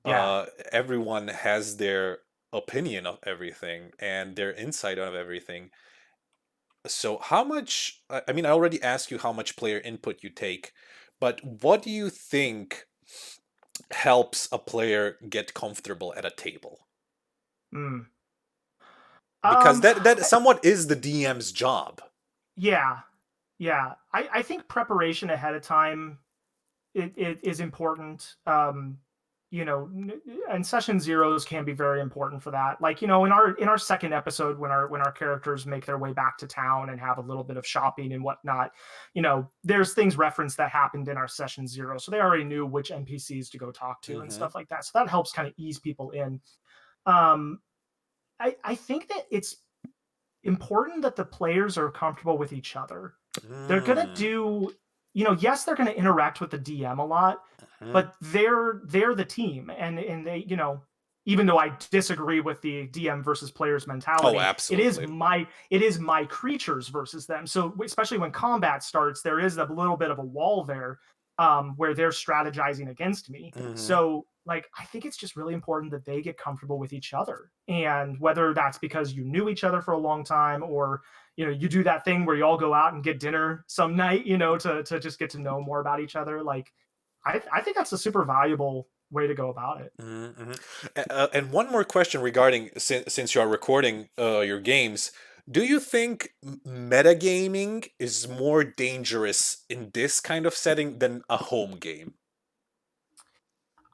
Yeah. everyone has their opinion of everything and their insight of everything. So, how much? I mean, I already asked you how much player input you take, but what do you think helps a player get comfortable at a table? Mm. Because Um, that somewhat is the DM's job. yeah, yeah. I think preparation ahead of time it is important. And session zeros can be very important for that. Like, in our second episode, when our characters make their way back to town and have a little bit of shopping and whatnot, there's things referenced that happened in our session zero, so they already knew which NPCs to go talk to and Mm-hmm. stuff like that. So that helps kind of ease people in. Um, I think that it's important that the players are comfortable with each other. They're gonna Mm. do, yes, they're gonna interact with the DM a lot, Hmm. but they're the team, and they, even though I disagree with the DM versus players Oh, mentality, absolutely. it is my creatures versus them. So especially when combat starts, there is a little bit of a wall there, where they're strategizing against me. Hmm. So, like, I think it's just really important that they get comfortable with each other, and whether that's because you knew each other for a long time, or you do that thing where you all go out and get dinner some night, to just get to know more about each other. Like, I think that's a super valuable way to go about it. Hmm. And one more question regarding since you are recording your games, do you think metagaming is more dangerous in this kind of setting than a home game?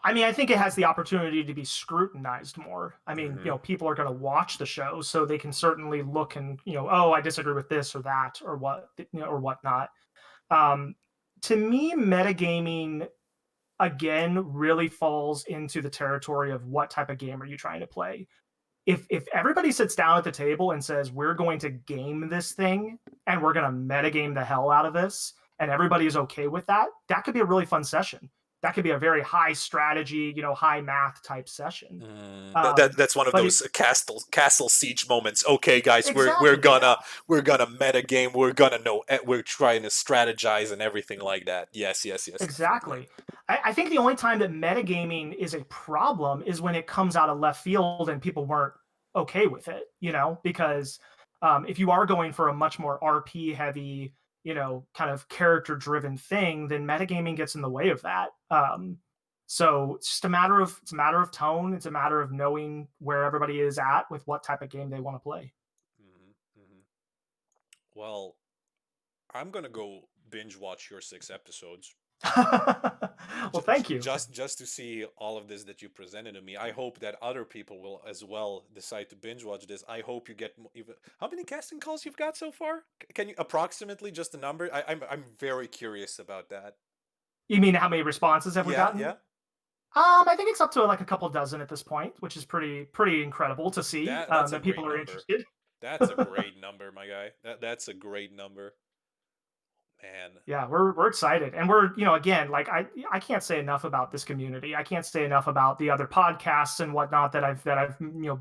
I mean, I think it has the opportunity to be scrutinized more. I mean, Hmm. people are going to watch the show, so they can certainly look and, oh, I disagree with this or that or what, or whatnot. Um, to me, metagaming again really falls into the territory of what type of game are you trying to play. If everybody sits down at the table and says we're going to game this thing and we're going to metagame the hell out of this, and everybody is okay with that, that could be a really fun session. That could be a very high strategy, high math type session. That's one of But it those castle siege moments. Okay, guys, we're exactly, yeah, gonna we're gonna meta game. We're gonna know. We're trying to strategize and everything like that. Yes, yes, yes, definitely. exactly. I think the only time that metagaming is a problem is when it comes out of left field and people weren't okay with it, because if you are going for a much more RP heavy, kind of character driven thing, then metagaming gets in the way of that. So it's a matter of tone. It's a matter of knowing where everybody is at with what type of game they want to play. Hmm. Hmm. Well, I'm gonna go binge watch your 6 episodes. Well, thank you. Just to see all of this that you presented to me. I hope that other people will as well decide to binge watch this. I hope you get even. How many casting calls you've got so far? Can you approximately just a number? I'm very curious about that. You mean how many responses have we Yeah, gotten? yeah. I think it's up to like a couple dozen at this point, which is pretty incredible to see, That's a that people great are number. interested. That's a great number, my guy. That's a great number, man. Yeah, we're excited, and we're, again, like, I can't say enough about this community. I can't say enough about the other podcasts and whatnot that I've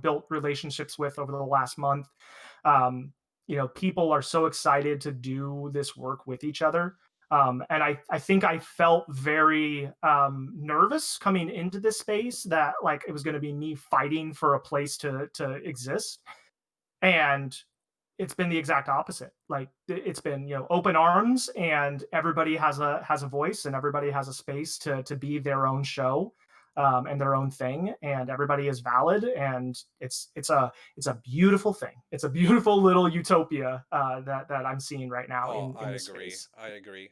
built relationships with over the last month. People are so excited to do this work with each other. And I think I felt very nervous coming into this space that like it was going to be me fighting for a place to exist. And it's been the exact opposite. Like it's been, open arms, and everybody has a voice, and everybody has a space to be their own show, and their own thing, and everybody is valid, and it's a beautiful thing. It's a beautiful little utopia that I'm seeing right now Oh, in I this agree. space. I agree.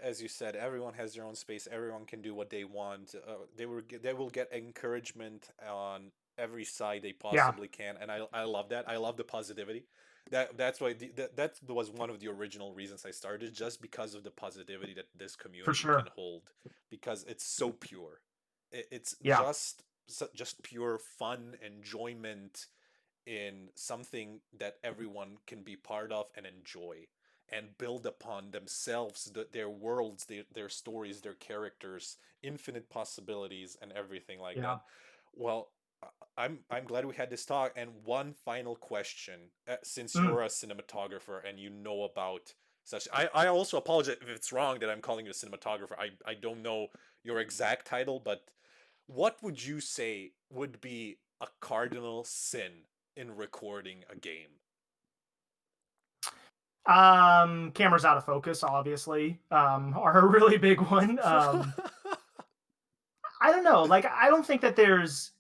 As you said, everyone has their own space. Everyone can do what they want. They will get encouragement on every side they Yeah, possibly can, and I love that. I love the positivity. That's why that was one of the original reasons I started, just because of the positivity that this for community can sure. hold, because it's so pure. It's Yeah, just pure fun, enjoyment in something that everyone can be part of and enjoy and build upon themselves, their worlds, their stories, their characters, infinite possibilities, and everything like that. yeah. Well, I'm glad we had this talk. And one final question, since Mm. you're a cinematographer and you know about such, I also apologize if it's wrong that I'm calling you a cinematographer. I don't know your exact title, but what would you say would be a cardinal sin in recording a game? Cameras out of focus, obviously, are a really big one. I don't know. Like, I don't think that there's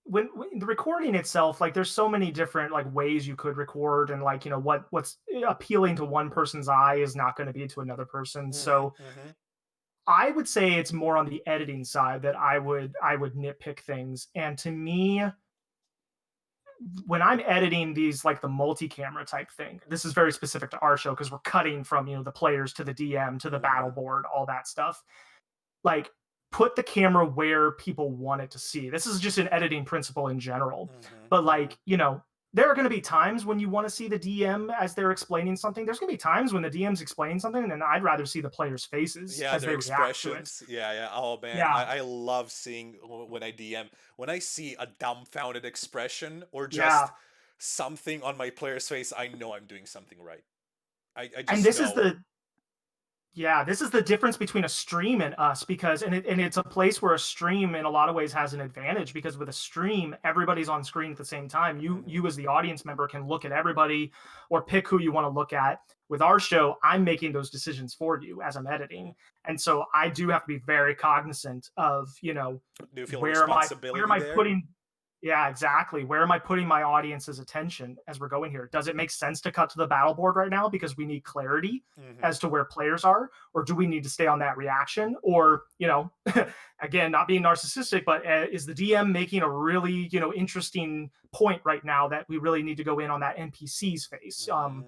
when the recording itself, like, there's so many different like ways you could record, and like, what's appealing to one person's eye is not going to be to another person. Mm-hmm. So Mm-hmm. I would say it's more on the editing side that I would nitpick things. And to me, when I'm editing these, like the multi-camera type thing, this is very specific to our show because we're cutting from the players to the DM to the battle Mm-hmm. board, all that stuff. Like, put the camera where people want it to see. This is just an editing principle in general. Mm-hmm. But Mm-hmm. like, there are going to be times when you want to see the DM as they're explaining something. There's going to be times when the DM's explaining something and I'd rather see the players' faces Yeah, as their they react to it. expressions. Yeah, yeah. Oh man, Yeah. I love seeing when I DM, when I see a dumbfounded expression or Yeah. just something on my player's face, I know I'm doing something right. I And just this is know. the difference between a stream and us, because it's a place where a stream in a lot of ways has an advantage, because with a stream everybody's on screen at the same time. you Mm-hmm. you as the audience member can look at everybody or pick who you want to look at. With our show, I'm making those decisions for you as I'm Mm-hmm. editing, and so I do have to be very cognizant of, Do you feel a where am responsibility I there? putting. Yeah, exactly. Where am I putting my audience's attention as we're going here? Does it make sense to cut to the battle board right now because we need clarity Mm-hmm. as to where players are? Or do we need to stay on that reaction? Or, again, not being narcissistic, but is the DM making a really, interesting point right now that we really need to go in on that NPC's face? Mm.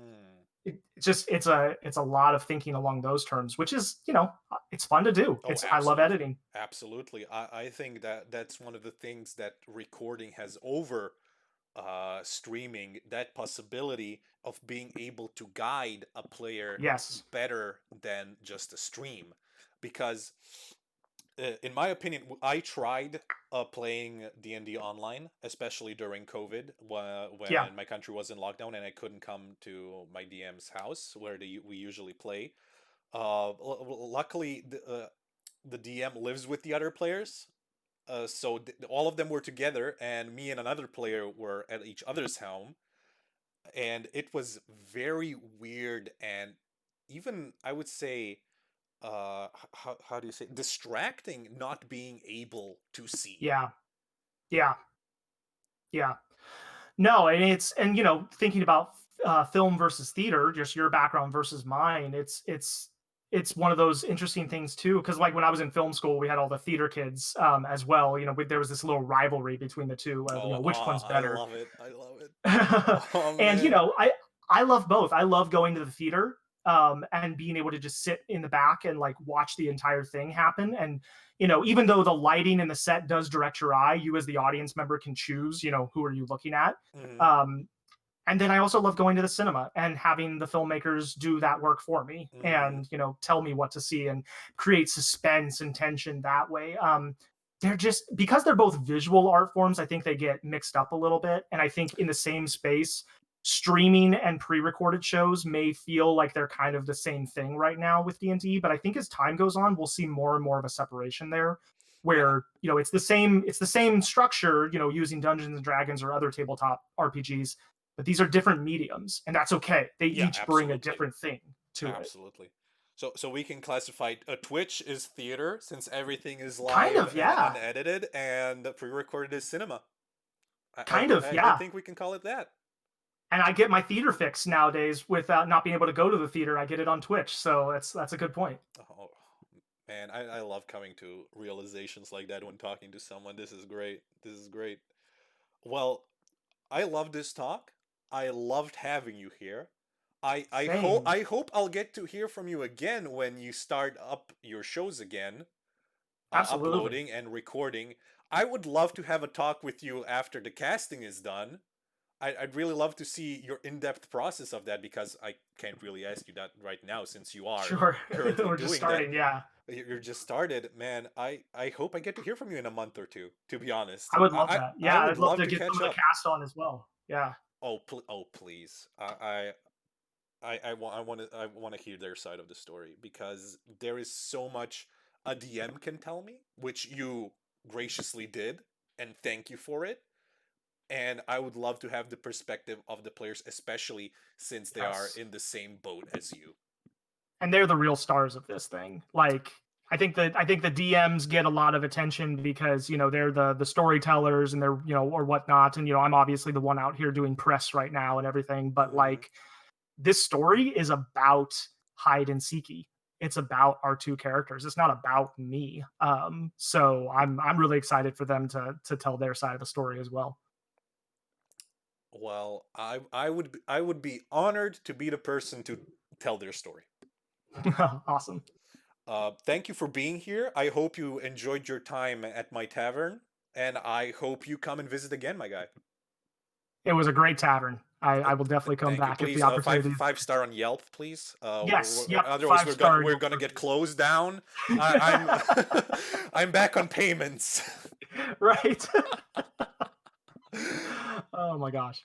It's a lot of thinking along those terms, which is, it's fun to do. Oh, I love absolutely. editing. Absolutely. I think that that's one of the things that recording has over streaming, that possibility of being able to guide a player Yes. better than just a stream. Because, in my opinion, I tried playing D&D online, especially during COVID, Yeah. when my country was in lockdown and I couldn't come to my DM's house where we usually play. Luckily, the DM lives with the other players, so all of them were together, and me and another player were at each other's home, and it was very weird and even, I would say, how do you say, distracting, not being able to see. Yeah. Yeah. Yeah. No, and thinking about film versus theater, just your background versus mine. It's one of those interesting things too, because like when I was in film school, we had all the theater kids as well. There was this little rivalry between the two of Oh, which one's I better. love it. I love it. Oh And man. I love both. I love going to the theater, and being able to just sit in the back and like watch the entire thing happen. And even though the lighting and the set does direct your eye, you as the audience member can choose, who are you looking at. Hmm. Um, and then I also love going to the cinema and having the filmmakers do that work for me, Hmm. and tell me what to see and create suspense and tension that way. They're just, because they're both visual art forms, I think they get mixed up a little bit, and I think in the same space, streaming and pre-recorded shows may feel like they're kind of the same thing right now with D&D, but I think as time goes on, we'll see more and more of a separation there Yeah, where, it's the same structure, using Dungeons and Dragons or other tabletop RPGs, but these are different mediums, and that's okay. They yeah, each bring a absolutely. different thing to it. Absolutely. So we can classify Twitch is theater since everything is Kind live of, and yeah. unedited, and pre-recorded is cinema. Kind of, I yeah. think we can call it that. And I get my theater fix nowadays without not being able to go to the theater. I get it on Twitch, so that's a good point. Oh man, I love coming to realizations like that when talking to someone. This is great. This is great. Well, I love this talk. I loved having you here. Same, I hope I'll get to hear from you again when you start up your shows again, absolutely. uploading and recording. I would love to have a talk with you after the casting is done. I'd really love to see your in-depth process of that because I can't really ask you that right now since you are Sure, currently we're just doing that. starting. Yeah, You're just started, man. I hope I get to hear from you in a month or two. To be honest, I would love that. I Yeah, would I'd love love to to get some catch of the up. cast on as well. Yeah, Oh please. I want to hear their side of the story because there is so much a DM can tell me, which you graciously did, and thank you for it. And I would love to have the perspective of the players, especially since they are yes. in the same boat as you. And they're the real stars of this thing. Like, I think the DMs get a lot of attention because they're the storytellers and they're or whatnot. And I'm obviously the one out here doing press right now and everything. But Mm-hmm. like, this story is about hide and seeky. It's about our two characters. It's not about me. So I'm really excited for them to tell their side of the story as well. Well, I would be honored to be the person to tell their story. Awesome. Thank you for being here. I hope you enjoyed your time at my tavern, and I hope you come and visit again, my guy. It was a great tavern. I will definitely come Thank you. back if Please, the opportunity. five star on Yelp, please. Yes. Yep. Otherwise, 5 star we're Yelp gonna get review. closed down. I'm I'm back on payments. Right. Oh my gosh.